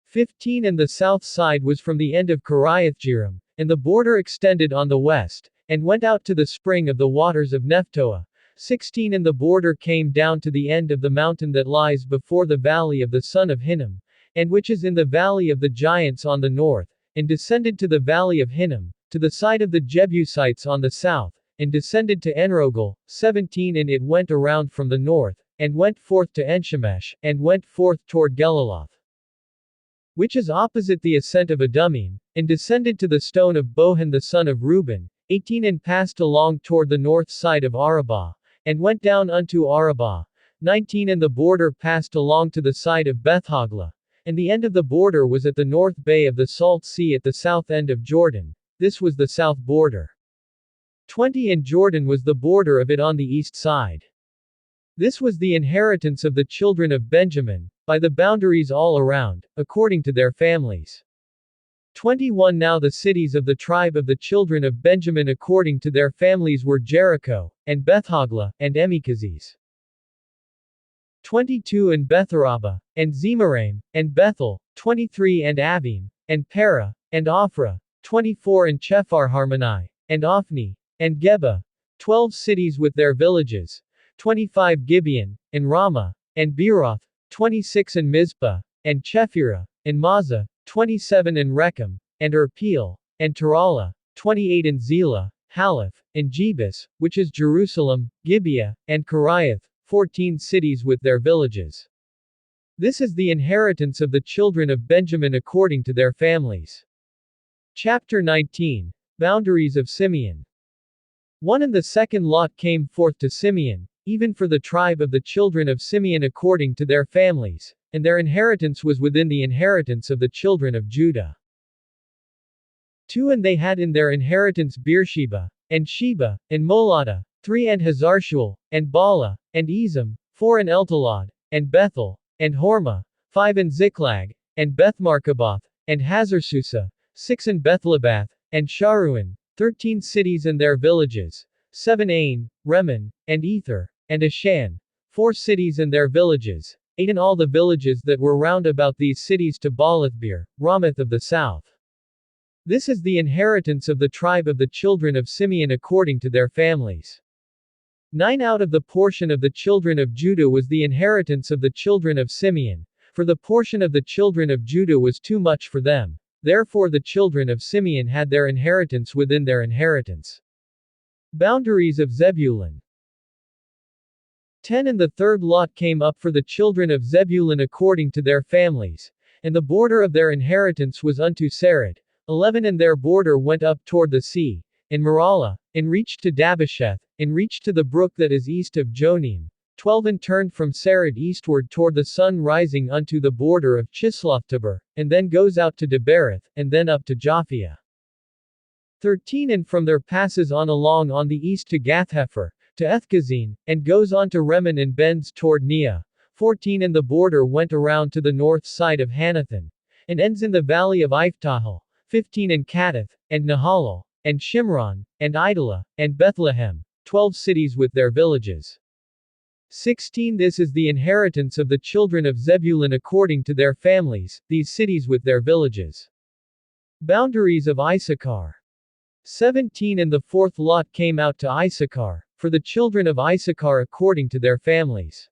15 And the south side was from the end of Kiriathjearim, and the border extended on the west, and went out to the spring of the waters of Nephtoah. 16 And the border came down to the end of the mountain that lies before the valley of the son of Hinnom, and which is in the valley of the giants on the north, and descended to the valley of Hinnom, to the side of the Jebusites on the south, and descended to Enrogel. 17 And it went around from the north, and went forth to Enshemesh, and went forth toward Geliloth, which is opposite the ascent of Adumim, and descended to the stone of Bohan the son of Reuben. 18 And passed along toward the north side of Arabah, and went down unto Arabah. 19 And the border passed along to the side of Bethhoglah, and the end of the border was at the north bay of the Salt Sea at the south end of Jordan. This was the south border. 20 And Jordan was the border of it on the east side. This was the inheritance of the children of Benjamin, by the boundaries all around, according to their families. 21 Now the cities of the tribe of the children of Benjamin according to their families were Jericho, and Bethhoglah, and Emekazes. 22 And Betharaba, and Zemaraim, and Bethel, 23 And Avim, and Para, and Ophrah, 24 And Chepharharmoni, and Ophni, and Geba, 12 cities with their villages, 25 Gibeon, and Ramah, and Beeroth, 26 And Mizpah, and Chephirah, and Mazah, 27 And Rechem, and Erpeel, and Tarala, 28 And Zelah, Haleth, and Jebus, which is Jerusalem, Gibeah, and Kiriath, 14 cities with their villages. This is the inheritance of the children of Benjamin according to their families. Chapter 19. Boundaries of Simeon. 1 And the second lot came forth to Simeon, even for the tribe of the children of Simeon according to their families, and their inheritance was within the inheritance of the children of Judah. 2 And they had in their inheritance Beersheba, and Sheba, and Moladah, 3 And Hazarshual, and Bala, and Ezem, 4 And Eltolad, and Bethel, and Hormah, 5 And Ziklag, and Bethmarcaboth, and Hazarsusa, 6 And Bethlebath, and Sharuin, 13 cities and their villages, 7 Ain, Remen, and Ether, and Ashan, 4 cities and their villages, 8 And all the villages that were round about these cities to Baalathbeer, Ramoth of the south. This is the inheritance of the tribe of the children of Simeon according to their families. 9 Out of the portion of the children of Judah was the inheritance of the children of Simeon, for the portion of the children of Judah was too much for them. Therefore the children of Simeon had their inheritance within their inheritance. Boundaries of Zebulun. 10 And the third lot came up for the children of Zebulun according to their families, and the border of their inheritance was unto Sarid. 11 And their border went up toward the sea, in Maralah, and reached to Dabbesheth, and reached to the brook that is east of Jonim. 12 And turned from Sarid eastward toward the sun rising unto the border of Chislothtabor, and then goes out to Debereth, and then up to Japhia. 13 And from there passes on along on the east to Gathhepher, to Ethkazin, and goes on to Remen and bends toward Neah. 14 And the border went around to the north side of Hanathan, and ends in the valley of Iphtahel. 15 And Kadesh, and Nahalal, and Shimron, and Idalah, and Bethlehem, 12 cities with their villages. 16 This is the inheritance of the children of Zebulun according to their families, these cities with their villages. Boundaries of Issachar. 17 And the fourth lot came out to Issachar, for the children of Issachar according to their families.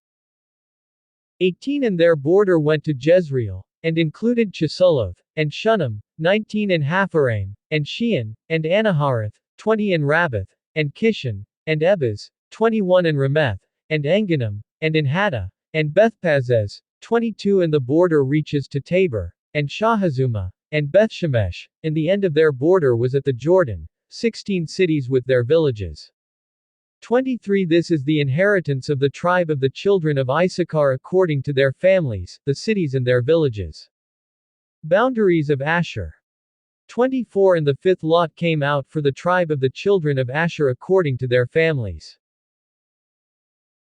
18 And their border went to Jezreel, and included Chesulloth, and Shunem, 19 And Hapharaim, and Shean, and Anaharath, 20 And Rabbath, and Kishon, and Ebez, 21 And Rameth, and Enganim, and Enhada, and Bethpazez, 22 And the border reaches to Tabor, and Shahazuma, and Bethshemesh, and the end of their border was at the Jordan, 16 cities with their villages. 23 This is the inheritance of the tribe of the children of Issachar according to their families, the cities and their villages. Boundaries of Asher. 24 And the fifth lot came out for the tribe of the children of Asher according to their families.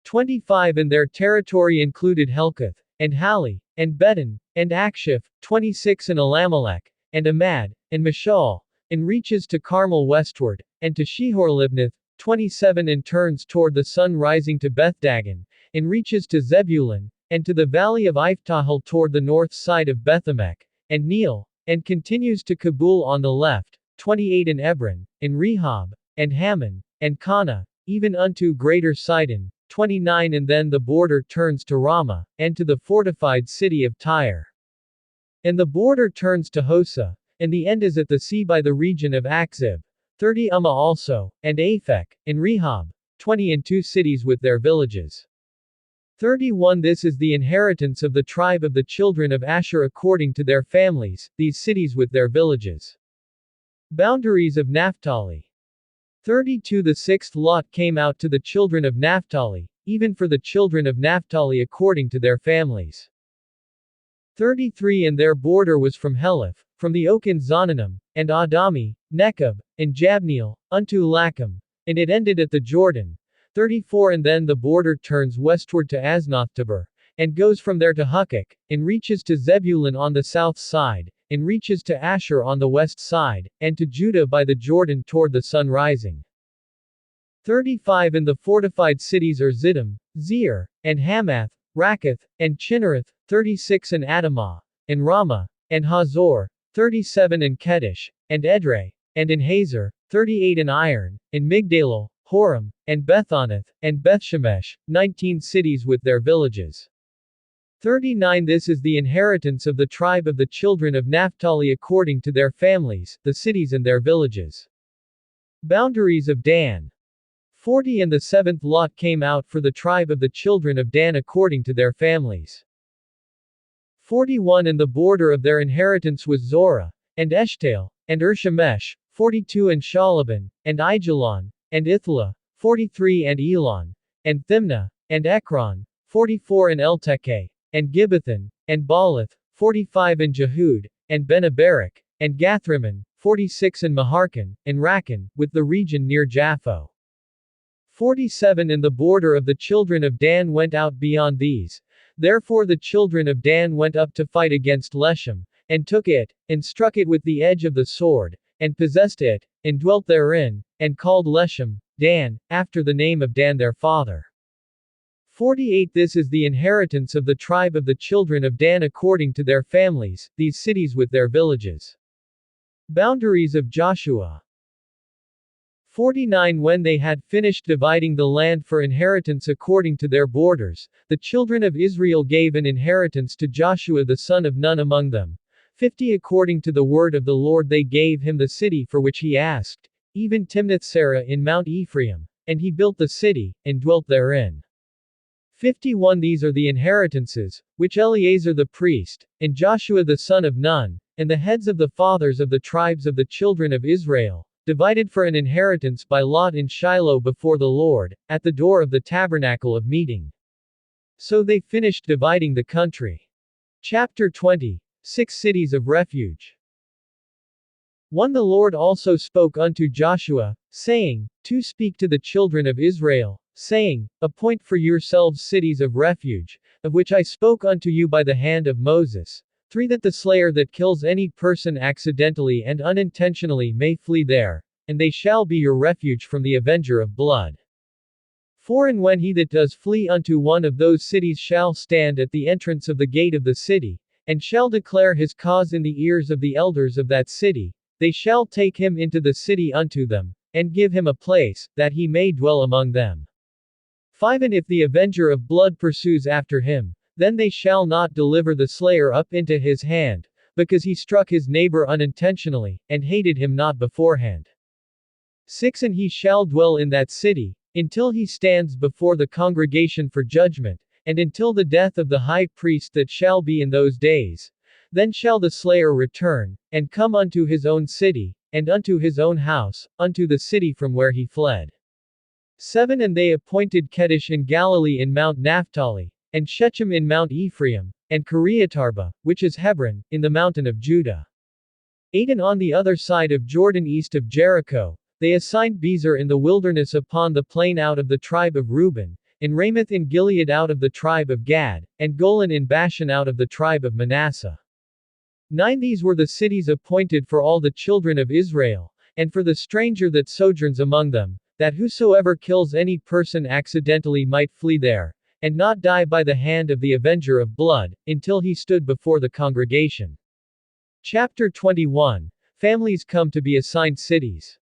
25 And their territory included Helkath, and Hali, and Bedan, and Akshif, 26 And Elamelech, and Amad, and Mishal, and reaches to Carmel westward, and to Shehor-libnath, 27 And turns toward the sun rising to Bethdagon, and reaches to Zebulun, and to the valley of Iphtahel toward the north side of Bethemech, and Neel, and continues to Kabul on the left, 28 And Ebron, and Rehob, and Hammon, and Kana, even unto Greater Sidon, 29 And then the border turns to Ramah, and to the fortified city of Tyre. And the border turns to Hosa, and the end is at the sea by the region of Akzib. 30 Ummah also, and Aphek, and Rehob, 20 And 2 cities with their villages. 31 This is the inheritance of the tribe of the children of Asher according to their families, these cities with their villages. Boundaries of Naphtali. 32 The sixth lot came out to the children of Naphtali, even for the children of Naphtali according to their families. 33 And their border was from Heleph, from the oak in Zonanim, and Adami, Nekab, and Jabneel, unto Lacham, and it ended at the Jordan. 34 And then the border turns westward to Aznothtabor, and goes from there to Hukkok, and reaches to Zebulun on the south side, and reaches to Asher on the west side, and to Judah by the Jordan toward the sun rising. 35 And the fortified cities are Ziddim, Zeir, and Hamath, Rakkath, and Chinnereth, 36 And Adamah, and Ramah, and Hazor, 37 And Kedesh, and Edrei, and in Hazor, 38 And Iron, and Migdalel, Horam, and Bethanath, and Bethshemesh, 19 cities with their villages. 39 This is the inheritance of the tribe of the children of Naphtali according to their families, the cities and their villages. Boundaries of Dan. 40 And the seventh lot came out for the tribe of the children of Dan according to their families. 41 And the border of their inheritance was Zorah, and Eshtael, and Shemesh, 42 And Shalaban, and Aijalon, and Ithla, 43 And Elon, and Thimnah, and Ekron, 44 And Eltekeh, and Gibbethon, and Baalath, 45 And Jehud, and Benabarak, and Gathrimmon, 46 And Maharkan, and Rakan, with the region near Japho. 47 And the border of the children of Dan went out beyond these. Therefore the children of Dan went up to fight against Leshem, and took it, and struck it with the edge of the sword, and possessed it, and dwelt therein, and called Leshem, Dan, after the name of Dan their father. 48 This is the inheritance of the tribe of the children of Dan according to their families, these cities with their villages. Boundaries of Joshua. 49 When they had finished dividing the land for inheritance according to their borders, the children of Israel gave an inheritance to Joshua the son of Nun among them. 50 According to the word of the Lord they gave him the city for which he asked, even Timnath-Serah in Mount Ephraim, and he built the city, and dwelt therein. 51 These are the inheritances, which Eleazar the priest, and Joshua the son of Nun, and the heads of the fathers of the tribes of the children of Israel, divided for an inheritance by lot in Shiloh before the Lord, at the door of the tabernacle of meeting. So they finished dividing the country. Chapter 20. 6 Cities of Refuge. 1 The Lord also spoke unto Joshua, saying, to speak to the children of Israel, saying, appoint for yourselves cities of refuge, of which I spoke unto you by the hand of Moses. 3 That the slayer that kills any person accidentally and unintentionally may flee there, and they shall be your refuge from the avenger of blood. 4 And when he that does flee unto one of those cities shall stand at the entrance of the gate of the city, and shall declare his cause in the ears of the elders of that city, they shall take him into the city unto them, and give him a place, that he may dwell among them. 5 And if the avenger of blood pursues after him, then they shall not deliver the slayer up into his hand, because he struck his neighbor unintentionally, and hated him not beforehand. 6 And he shall dwell in that city, until he stands before the congregation for judgment, and until the death of the high priest that shall be in those days. Then shall the slayer return, and come unto his own city, and unto his own house, unto the city from where he fled. 7 And they appointed Kedesh in Galilee in Mount Naphtali, and Shechem in Mount Ephraim, and Kiriatarba, which is Hebron, in the mountain of Judah. 8 And on the other side of Jordan east of Jericho, they assigned Bezer in the wilderness upon the plain out of the tribe of Reuben, and Ramoth in Gilead out of the tribe of Gad, and Golan in Bashan out of the tribe of Manasseh. 9 These were the cities appointed for all the children of Israel, and for the stranger that sojourns among them, that whosoever kills any person accidentally might flee there, and not die by the hand of the avenger of blood, until he stood before the congregation. Chapter 21. Families come to be assigned cities.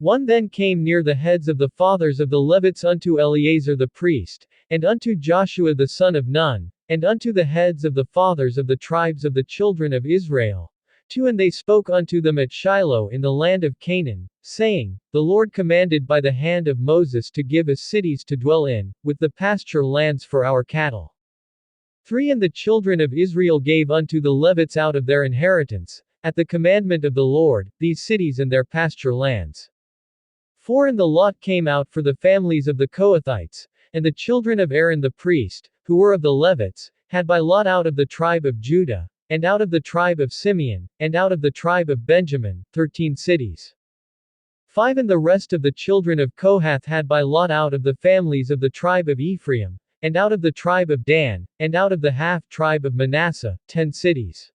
1 Then came near the heads of the fathers of the Levites unto Eleazar the priest, and unto Joshua the son of Nun, and unto the heads of the fathers of the tribes of the children of Israel. 2 And they spoke unto them at Shiloh in the land of Canaan, saying, the Lord commanded by the hand of Moses to give us cities to dwell in, with the pasture lands for our cattle. 3 And the children of Israel gave unto the Levites out of their inheritance, at the commandment of the Lord, these cities and their pasture lands. 4 And the lot came out for the families of the Kohathites, and the children of Aaron the priest, who were of the Levites, had by lot out of the tribe of Judah, and out of the tribe of Simeon, and out of the tribe of Benjamin, 13 cities. 5 And the rest of the children of Kohath had by lot out of the families of the tribe of Ephraim, and out of the tribe of Dan, and out of the half tribe of Manasseh, 10 cities.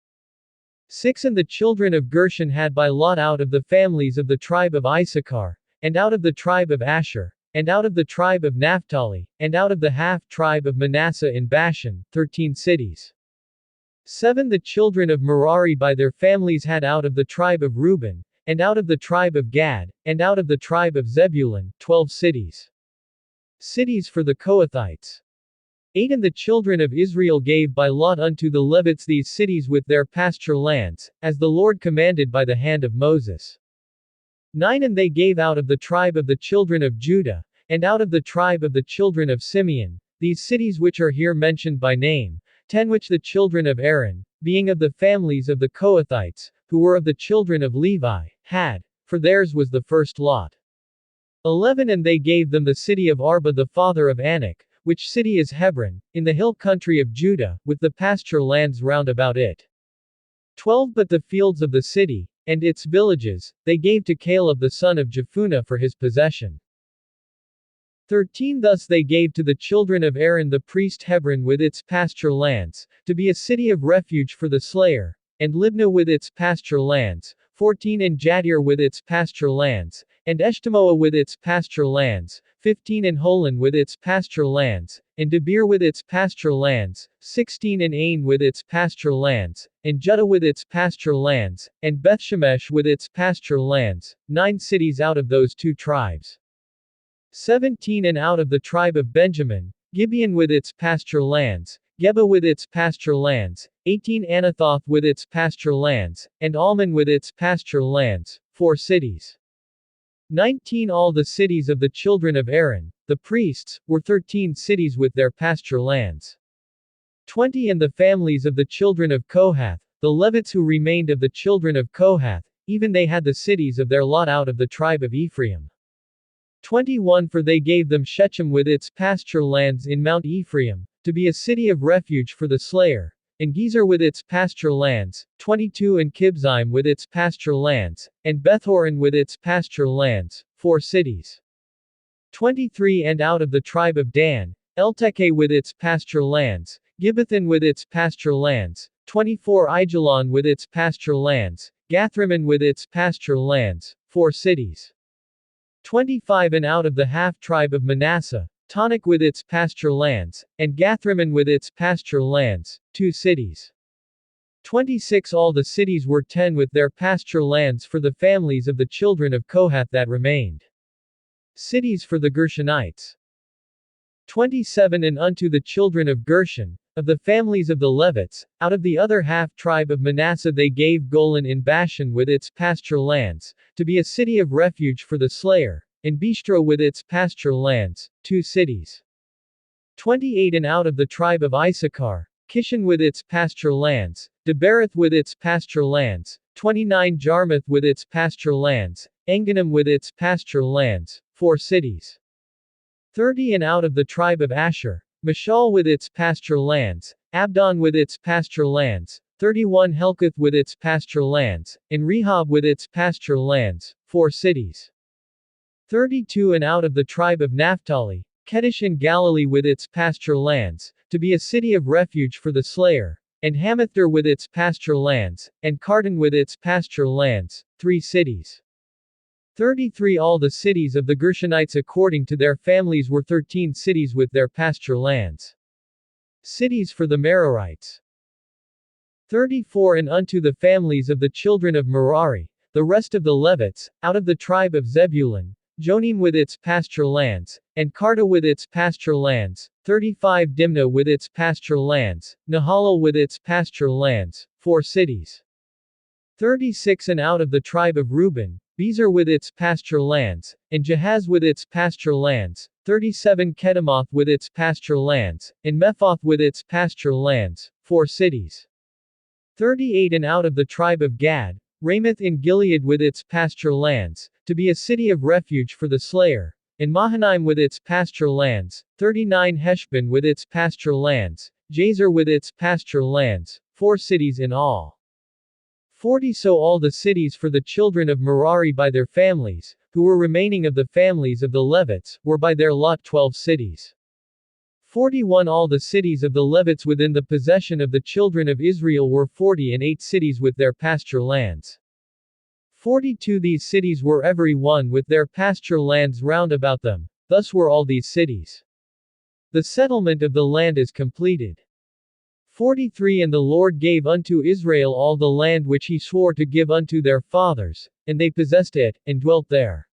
6 And the children of Gershon had by lot out of the families of the tribe of Issachar, and out of the tribe of Asher, and out of the tribe of Naphtali, and out of the half-tribe of Manasseh in Bashan, 13 cities. 7 The children of Merari by their families had out of the tribe of Reuben, and out of the tribe of Gad, and out of the tribe of Zebulun, 12 cities. Cities for the Kohathites. 8 And the children of Israel gave by lot unto the Levites these cities with their pasture lands, as the Lord commanded by the hand of Moses. 9 And they gave out of the tribe of the children of Judah, and out of the tribe of the children of Simeon, these cities which are here mentioned by name, 10 Which the children of Aaron, being of the families of the Kohathites, who were of the children of Levi, had, for theirs was the first lot. 11 And they gave them the city of Arba the father of Anak, which city is Hebron, in the hill country of Judah, with the pasture lands round about it. 12 But the fields of the city, and its villages, they gave to Caleb the son of Jephunneh for his possession. 13 Thus they gave to the children of Aaron the priest Hebron with its pasture lands, to be a city of refuge for the slayer, and Libnah with its pasture lands, 14 And Jatir with its pasture lands, and Eshtemoa with its pasture lands, 15 And Holon with its pasture lands, and Debir with its pasture lands, 16 And Ain with its pasture lands, and Judah with its pasture lands, and Bethshemesh with its pasture lands, 9 cities out of those 2 tribes. 17 And out of the tribe of Benjamin, Gibeon with its pasture lands, Geba with its pasture lands, 18 Anathoth with its pasture lands, and Almon with its pasture lands, 4 cities. 19 All the cities of the children of Aaron, the priests, were 13 cities with their pasture lands. 20 And the families of the children of Kohath, the Levites who remained of the children of Kohath, even they had the cities of their lot out of the tribe of Ephraim. 21 For they gave them Shechem with its pasture lands in Mount Ephraim, to be a city of refuge for the slayer, and Gezer with its pasture lands, 22 And Kibzaim with its pasture lands, and Bethhoron with its pasture lands, 4 cities. 23 And out of the tribe of Dan, Eltekeh with its pasture lands, Gibbethon with its pasture lands, 24 Aijalon with its pasture lands, Gathrimmon with its pasture lands, 4 cities. 25 And out of the half-tribe of Manasseh, Tanakh with its pasture lands, and Gathrimmon with its pasture lands, 2 cities. 26 All the cities were 10 with their pasture lands for the families of the children of Kohath that remained. Cities for the Gershonites. 27 And unto the children of Gershon, of the families of the Levites, out of the other half-tribe of Manasseh they gave Golan in Bashan with its pasture lands, to be a city of refuge for the slayer, and Bistro with its pasture lands, 2 cities. 28 And out of the tribe of Issachar, Kishon with its pasture lands, Debereth with its pasture lands, 29 Jarmuth with its pasture lands, Enganim with its pasture lands, 4 cities. 30 And out of the tribe of Asher, Mashal with its pasture lands, Abdon with its pasture lands, 31 Helkath with its pasture lands, and Rehob with its pasture lands, 4 cities. 32 And out of the tribe of Naphtali, Kedesh in Galilee with its pasture lands, to be a city of refuge for the slayer, and Hamathter with its pasture lands, and Kartan with its pasture lands, 3 cities. 33 All the cities of the Gershonites according to their families were 13 cities with their pasture lands. Cities for the Merarites. 34 And unto the families of the children of Merari, the rest of the Levites, out of the tribe of Zebulun, Jonim with its pasture lands, and Karta with its pasture lands, 35 Dimnah with its pasture lands, Nahalal with its pasture lands, 4 cities. 36 And out of the tribe of Reuben, Bezer with its pasture lands, and Jahaz with its pasture lands, 37 Kedemoth with its pasture lands, and Mephoth with its pasture lands, 4 cities. 38 And out of the tribe of Gad, Ramoth in Gilead with its pasture lands, to be a city of refuge for the slayer, and Mahanaim with its pasture lands, 39 Heshbon with its pasture lands, Jazer with its pasture lands, 4 cities in all. 40 So all the cities for the children of Merari by their families, who were remaining of the families of the Levites, were by their lot 12 cities. 41 All the cities of the Levites within the possession of the children of Israel were 48 cities with their pasture lands. 42 These cities were every one with their pasture lands round about them, thus were all these cities. The settlement of the land is completed. 43 And the Lord gave unto Israel all the land which he swore to give unto their fathers, and they possessed it, and dwelt there.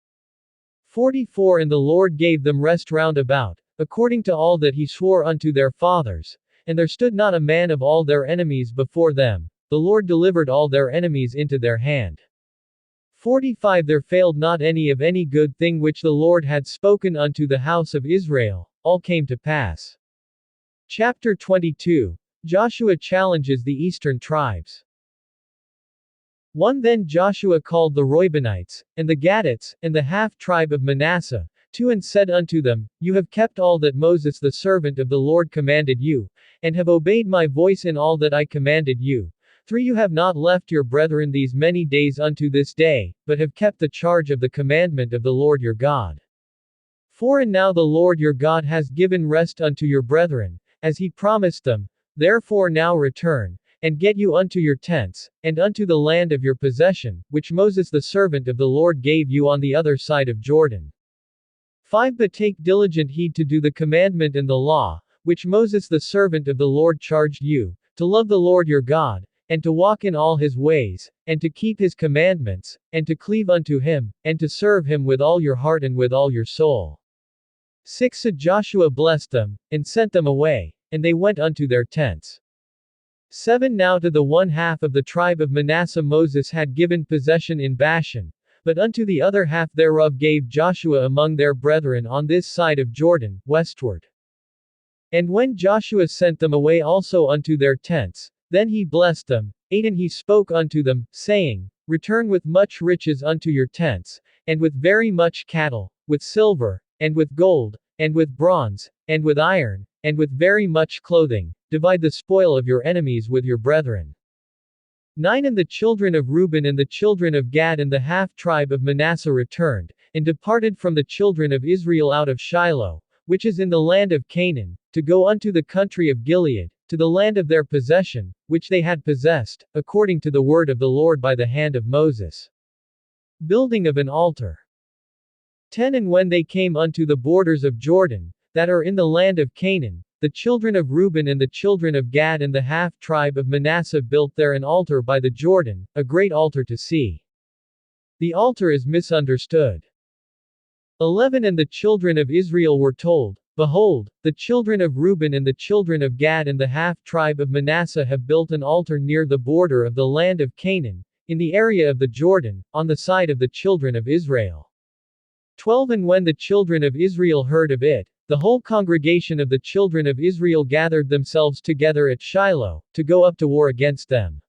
44 And the Lord gave them rest round about, according to all that he swore unto their fathers, and there stood not a man of all their enemies before them, the Lord delivered all their enemies into their hand. 45 There failed not any of any good thing which the Lord had spoken unto the house of Israel, all came to pass. Chapter 22. Joshua challenges the eastern tribes. 1 Then Joshua called the Reubenites, and the Gadites, and the half-tribe of Manasseh, 2 And said unto them, You have kept all that Moses the servant of the Lord commanded you, and have obeyed my voice in all that I commanded you. 3 You have not left your brethren these many days unto this day, but have kept the charge of the commandment of the Lord your God. 4 And now the Lord your God has given rest unto your brethren, as he promised them. Therefore now return, and get you unto your tents, and unto the land of your possession, which Moses the servant of the Lord gave you on the other side of Jordan. 5 But take diligent heed to do the commandment and the law, which Moses the servant of the Lord charged you, to love the Lord your God, and to walk in all his ways, and to keep his commandments, and to cleave unto him, and to serve him with all your heart and with all your soul. 6 So Joshua blessed them, and sent them away, and they went unto their tents. 7 Now to the one half of the tribe of Manasseh Moses had given possession in Bashan, but unto the other half thereof gave Joshua among their brethren on this side of Jordan, westward. And when Joshua sent them away also unto their tents, then he blessed them. 8 And he spoke unto them, saying, Return with much riches unto your tents, and with very much cattle, with silver, and with gold, and with bronze, and with iron, and with very much clothing, divide the spoil of your enemies with your brethren. 9 And the children of Reuben and the children of Gad and the half-tribe of Manasseh returned, and departed from the children of Israel out of Shiloh, which is in the land of Canaan, to go unto the country of Gilead, to the land of their possession, which they had possessed, according to the word of the Lord by the hand of Moses. Building of an altar. 10 And when they came unto the borders of Jordan, that are in the land of Canaan, the children of Reuben and the children of Gad and the half-tribe of Manasseh built there an altar by the Jordan, a great altar to see. The altar is misunderstood. 11 And the children of Israel were told, Behold, the children of Reuben and the children of Gad and the half-tribe of Manasseh have built an altar near the border of the land of Canaan, in the area of the Jordan, on the side of the children of Israel. 12 And when the children of Israel heard of it, the whole congregation of the children of Israel gathered themselves together at Shiloh, to go up to war against them.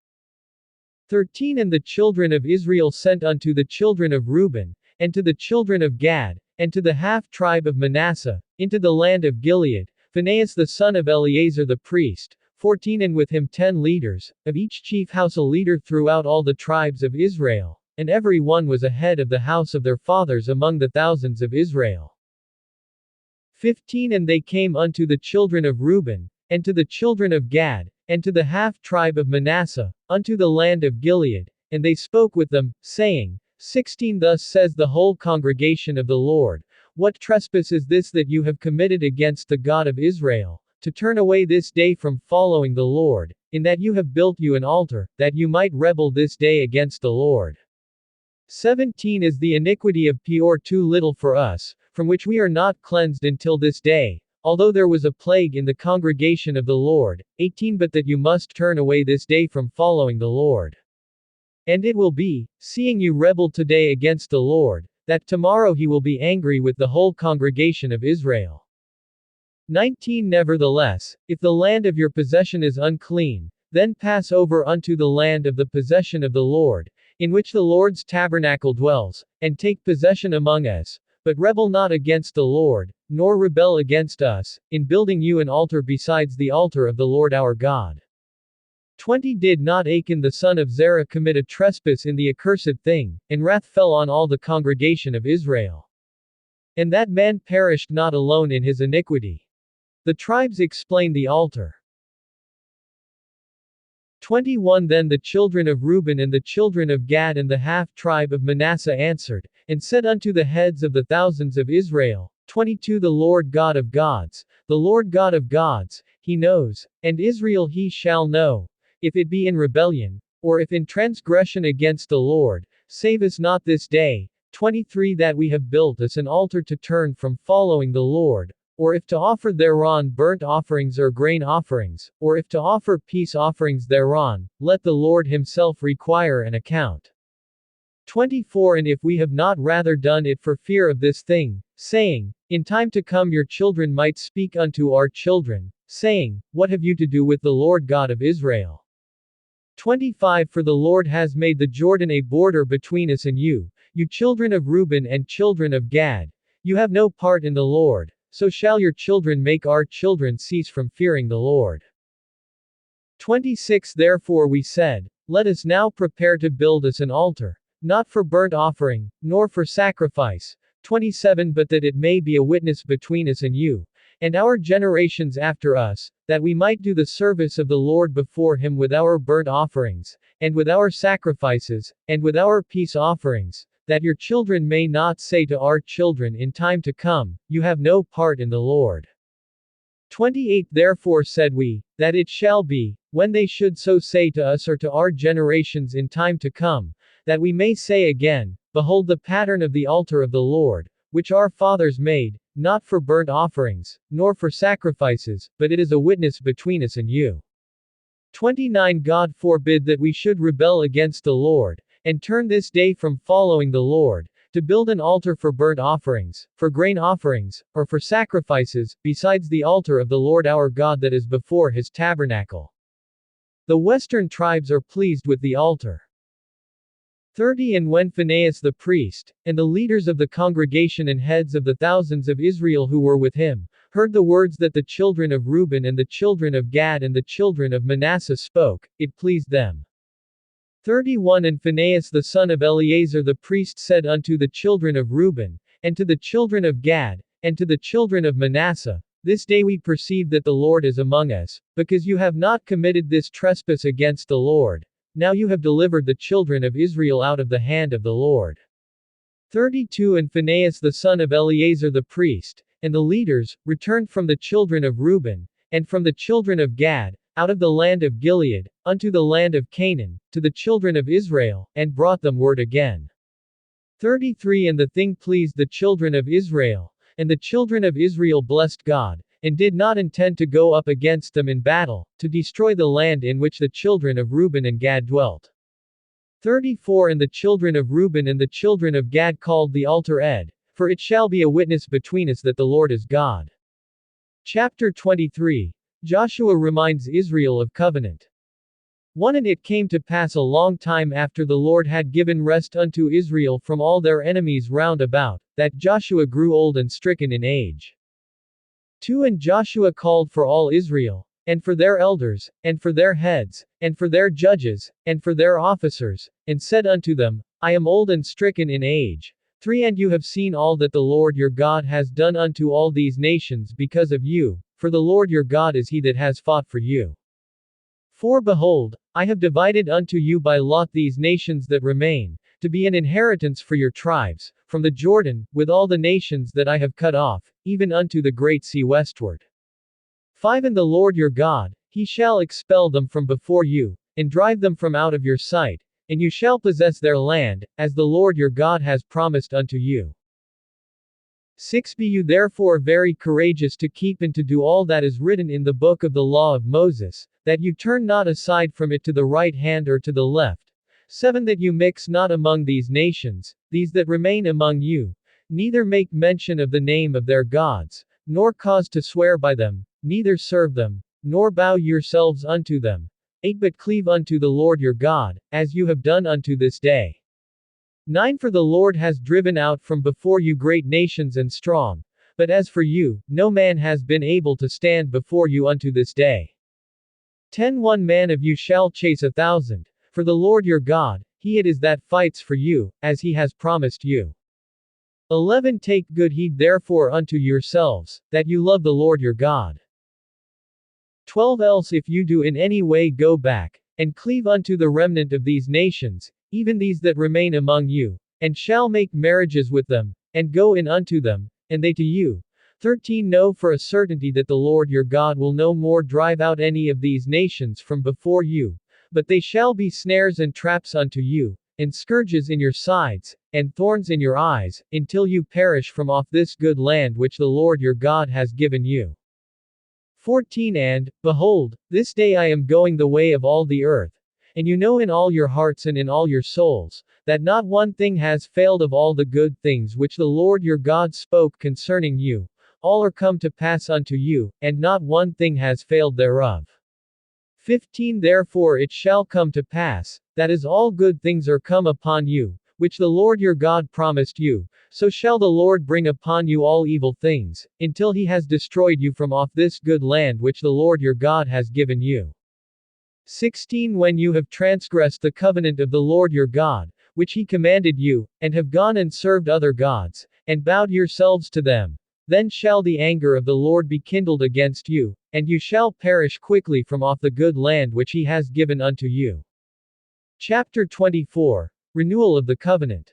13 And the children of Israel sent unto the children of Reuben, and to the children of Gad, and to the half-tribe of Manasseh, into the land of Gilead, Phinehas the son of Eleazar the priest. 14 And with him 10 leaders, of each chief house a leader throughout all the tribes of Israel, and every one was a head of the house of their fathers among the thousands of Israel. 15 And they came unto the children of Reuben, and to the children of Gad, and to the half-tribe of Manasseh, unto the land of Gilead, and they spoke with them, saying, 16 Thus says the whole congregation of the Lord, What trespass is this that you have committed against the God of Israel, to turn away this day from following the Lord, in that you have built you an altar, that you might rebel this day against the Lord. 17 Is the iniquity of Peor too little for us, from which we are not cleansed until this day, although there was a plague in the congregation of the Lord. 18 But that you must turn away this day from following the Lord. And it will be, seeing you rebel today against the Lord, that tomorrow he will be angry with the whole congregation of Israel. 19 Nevertheless, if the land of your possession is unclean, then pass over unto the land of the possession of the Lord, in which the Lord's tabernacle dwells, and take possession among us, but rebel not against the Lord, nor rebel against us, in building you an altar besides the altar of the Lord our God. 20 Did not Achan the son of Zerah commit a trespass in the accursed thing, and wrath fell on all the congregation of Israel. And that man perished not alone in his iniquity. The tribes explain the altar. 21 Then the children of Reuben and the children of Gad and the half-tribe of Manasseh answered, and said unto the heads of the thousands of Israel, 22 The Lord God of gods, the Lord God of gods, he knows, and Israel he shall know, if it be in rebellion, or if in transgression against the Lord, save us not this day. 23 That we have built us an altar to turn from following the Lord, or if to offer thereon burnt offerings or grain offerings, or if to offer peace offerings thereon, let the Lord himself require an account. 24 And if we have not rather done it for fear of this thing, saying, in time to come your children might speak unto our children, saying, what have you to do with the Lord God of Israel? 25 For the Lord has made the Jordan a border between us and you children of Reuben and children of Gad, you have no part in the Lord, so shall your children make our children cease from fearing the Lord. 26 Therefore we said, let us now prepare to build us an altar, not for burnt offering, nor for sacrifice. 27 But that it may be a witness between us and you, and our generations after us, that we might do the service of the Lord before him with our burnt offerings, and with our sacrifices, and with our peace offerings, that your children may not say to our children in time to come, you have no part in the Lord. 28 Therefore said we, that it shall be, when they should so say to us or to our generations in time to come, that we may say again, behold the pattern of the altar of the Lord, which our fathers made, not for burnt offerings, nor for sacrifices, but it is a witness between us and you. 29 God forbid that we should rebel against the Lord, and turn this day from following the Lord, to build an altar for burnt offerings, for grain offerings, or for sacrifices, besides the altar of the Lord our God that is before his tabernacle. The western tribes are pleased with the altar. 30 And when Phinehas the priest, and the leaders of the congregation and heads of the thousands of Israel who were with him, heard the words that the children of Reuben and the children of Gad and the children of Manasseh spoke, it pleased them. 31 And Phinehas the son of Eleazar the priest said unto the children of Reuben, and to the children of Gad, and to the children of Manasseh, this day we perceive that the Lord is among us, because you have not committed this trespass against the Lord. Now you have delivered the children of Israel out of the hand of the Lord. 32 And Phinehas the son of Eleazar the priest, and the leaders, returned from the children of Reuben, and from the children of Gad, out of the land of Gilead, unto the land of Canaan, to the children of Israel, and brought them word again. 33 And the thing pleased the children of Israel, and the children of Israel blessed God, and did not intend to go up against them in battle, to destroy the land in which the children of Reuben and Gad dwelt. 34 And the children of Reuben and the children of Gad called the altar Ed, for it shall be a witness between us that the Lord is God. Chapter 23 Joshua reminds Israel of covenant. 1 And it came to pass a long time after the Lord had given rest unto Israel from all their enemies round about, that Joshua grew old and stricken in age. 2 And Joshua called for all Israel, and for their elders, and for their heads, and for their judges, and for their officers, and said unto them, I am old and stricken in age. 3 And you have seen all that the Lord your God has done unto all these nations because of you, for the Lord your God is he that has fought for you. 4 Behold, I have divided unto you by lot these nations that remain, to be an inheritance for your tribes, from the Jordan, with all the nations that I have cut off, even unto the great sea westward. 5 And the Lord your God, he shall expel them from before you, and drive them from out of your sight, and you shall possess their land, as the Lord your God has promised unto you. 6 Be you therefore very courageous to keep and to do all that is written in the book of the law of Moses, that you turn not aside from it to the right hand or to the left. 7 That you mix not among these nations, these that remain among you, neither make mention of the name of their gods, nor cause to swear by them, neither serve them, nor bow yourselves unto them. 8 But cleave unto the Lord your God, as you have done unto this day. 9 For the Lord has driven out from before you great nations and strong, but as for you, no man has been able to stand before you unto this day. 10 One man of you shall chase 1,000, for the Lord your God, he it is that fights for you, as he has promised you. 11 Take good heed therefore unto yourselves, that you love the Lord your God. 12 Else if you do in any way go back, and cleave unto the remnant of these nations, even these that remain among you, and shall make marriages with them, and go in unto them, and they to you. 13 Know for a certainty that the Lord your God will no more drive out any of these nations from before you, but they shall be snares and traps unto you, and scourges in your sides, and thorns in your eyes, until you perish from off this good land which the Lord your God has given you. 14 And, behold, this day I am going the way of all the earth, and you know in all your hearts and in all your souls, that not one thing has failed of all the good things which the Lord your God spoke concerning you, all are come to pass unto you, and not one thing has failed thereof. 15 Therefore it shall come to pass, that as all good things are come upon you, which the Lord your God promised you, so shall the Lord bring upon you all evil things, until he has destroyed you from off this good land which the Lord your God has given you. 16 When you have transgressed the covenant of the Lord your God, which he commanded you, and have gone and served other gods, and bowed yourselves to them, then shall the anger of the Lord be kindled against you, and you shall perish quickly from off the good land which he has given unto you. Chapter 24 Renewal of the Covenant.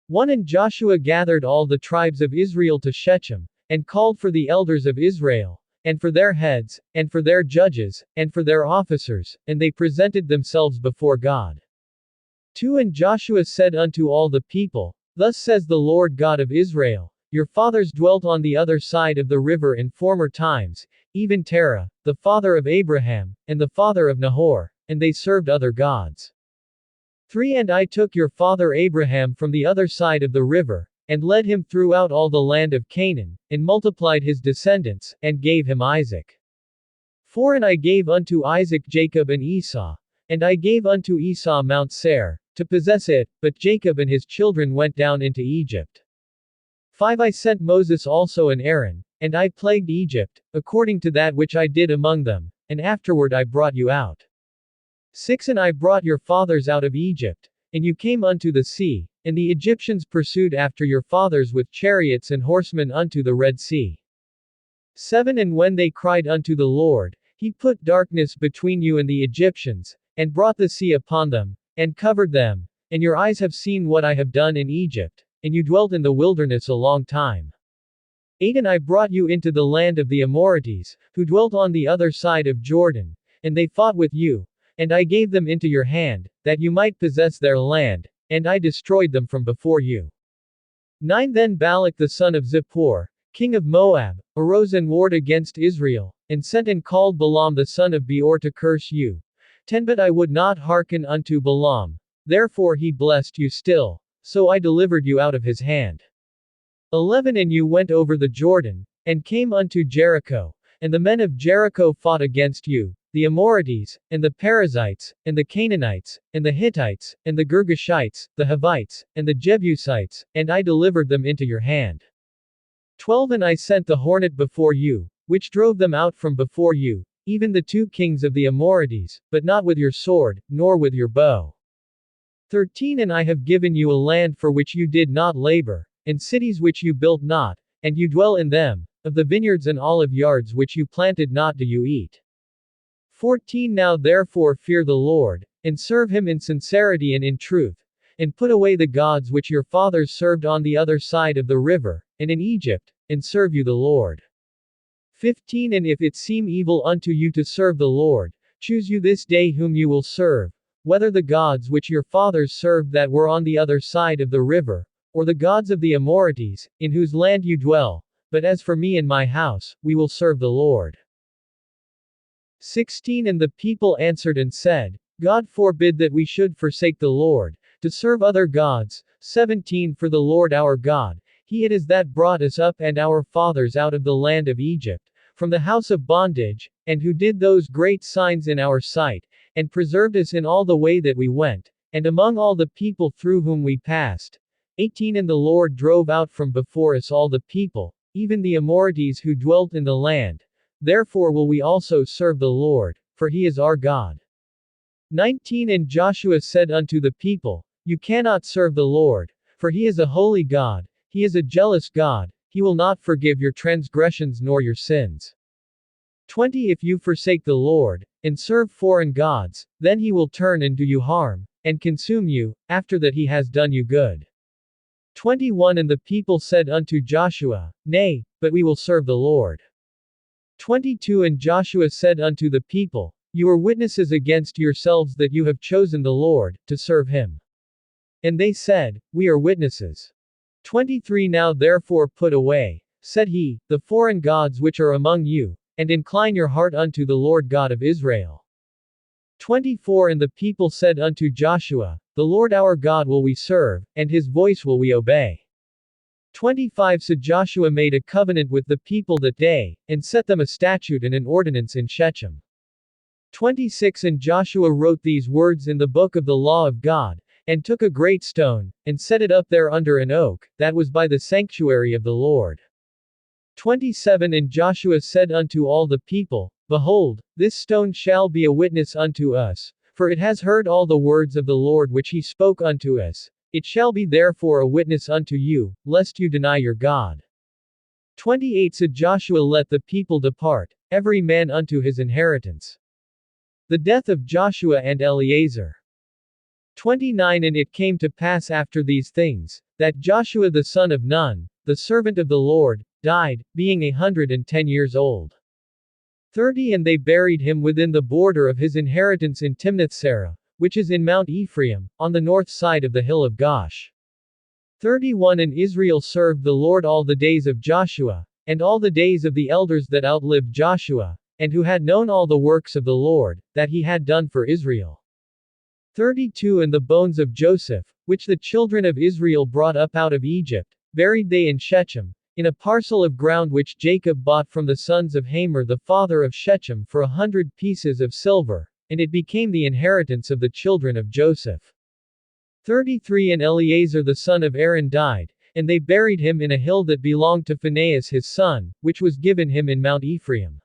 1 And Joshua gathered all the tribes of Israel to Shechem, and called for the elders of Israel, and for their heads, and for their judges, and for their officers, and they presented themselves before God. 2 And Joshua said unto all the people, Thus says the Lord God of Israel, Your fathers dwelt on the other side of the river in former times, even Terah, the father of Abraham, and the father of Nahor, and they served other gods. 3 And I took your father Abraham from the other side of the river, and led him throughout all the land of Canaan, and multiplied his descendants, and gave him Isaac. 4 And I gave unto Isaac Jacob and Esau, and I gave unto Esau Mount Seir, to possess it, but Jacob and his children went down into Egypt. 5 I sent Moses also and Aaron, and I plagued Egypt, according to that which I did among them, and afterward I brought you out. 6 And I brought your fathers out of Egypt, and you came unto the sea, and the Egyptians pursued after your fathers with chariots and horsemen unto the Red Sea. 7 And when they cried unto the Lord, he put darkness between you and the Egyptians, and brought the sea upon them, and covered them, and your eyes have seen what I have done in Egypt, and you dwelt in the wilderness a long time. 8 And I brought you into the land of the Amorites, who dwelt on the other side of Jordan, and they fought with you, and I gave them into your hand, that you might possess their land, and I destroyed them from before you. 9 Then Balak the son of Zippor, king of Moab, arose and warred against Israel, and sent and called Balaam the son of Beor to curse you. 10 But I would not hearken unto Balaam, therefore he blessed you still, so I delivered you out of his hand. 11 And you went over the Jordan, and came unto Jericho, and the men of Jericho fought against you, the Amorites, and the Perizzites, and the Canaanites, and the Hittites, and the Girgashites, the Hivites, and the Jebusites, and I delivered them into your hand. 12 And I sent the hornet before you, which drove them out from before you, even the 2 kings of the Amorites, but not with your sword, nor with your bow. 13 And I have given you a land for which you did not labor, and cities which you built not, and you dwell in them, of the vineyards and olive yards which you planted not do you eat. 14 Now therefore fear the Lord, and serve him in sincerity and in truth, and put away the gods which your fathers served on the other side of the river, and in Egypt, and serve you the Lord. 15 And if it seem evil unto you to serve the Lord, choose you this day whom you will serve, whether the gods which your fathers served that were on the other side of the river, or the gods of the Amorites, in whose land you dwell, but as for me and my house, we will serve the Lord. 16 And the people answered and said, God forbid that we should forsake the Lord, to serve other gods. 17 For the Lord our God, he it is that brought us up and our fathers out of the land of Egypt, from the house of bondage, and who did those great signs in our sight, and preserved us in all the way that we went, and among all the people through whom we passed. 18 And the Lord drove out from before us all the people, even the Amorites who dwelt in the land. Therefore will we also serve the Lord, for he is our God. 19 And Joshua said unto the people, You cannot serve the Lord, for he is a holy God, he is a jealous God, he will not forgive your transgressions nor your sins. 20 If you forsake the Lord, and serve foreign gods, then he will turn and do you harm, and consume you, after that he has done you good. 21 And the people said unto Joshua, Nay, but we will serve the Lord. 22 And Joshua said unto the people, You are witnesses against yourselves that you have chosen the Lord, to serve him. And they said, We are witnesses. 23 Now therefore put away, said he, the foreign gods which are among you, and incline your heart unto the Lord God of Israel. 24 And the people said unto Joshua, The Lord our God will we serve, and his voice will we obey. 25 So Joshua made a covenant with the people that day, and set them a statute and an ordinance in Shechem. 26 And Joshua wrote these words in the book of the law of God, and took a great stone, and set it up there under an oak, that was by the sanctuary of the Lord. 27 And Joshua said unto all the people, Behold, this stone shall be a witness unto us, for it has heard all the words of the Lord which he spoke unto us. It shall be therefore a witness unto you, lest you deny your God. 28 So Joshua let the people depart, every man unto his inheritance. The death of Joshua and Eleazar. 29 And it came to pass after these things, that Joshua the son of Nun, the servant of the Lord, died, being 110 years old. 30 And they buried him within the border of his inheritance in Timnath-serah, which is in Mount Ephraim, on the north side of the hill of Gosh. 31 And Israel served the Lord all the days of Joshua, and all the days of the elders that outlived Joshua, and who had known all the works of the Lord, that he had done for Israel. 32 And the bones of Joseph, which the children of Israel brought up out of Egypt, buried they in Shechem, in a parcel of ground which Jacob bought from the sons of Hamor the father of Shechem for 100 pieces of silver, and it became the inheritance of the children of Joseph. 33 And Eleazar the son of Aaron died, and they buried him in a hill that belonged to Phinehas his son, which was given him in Mount Ephraim.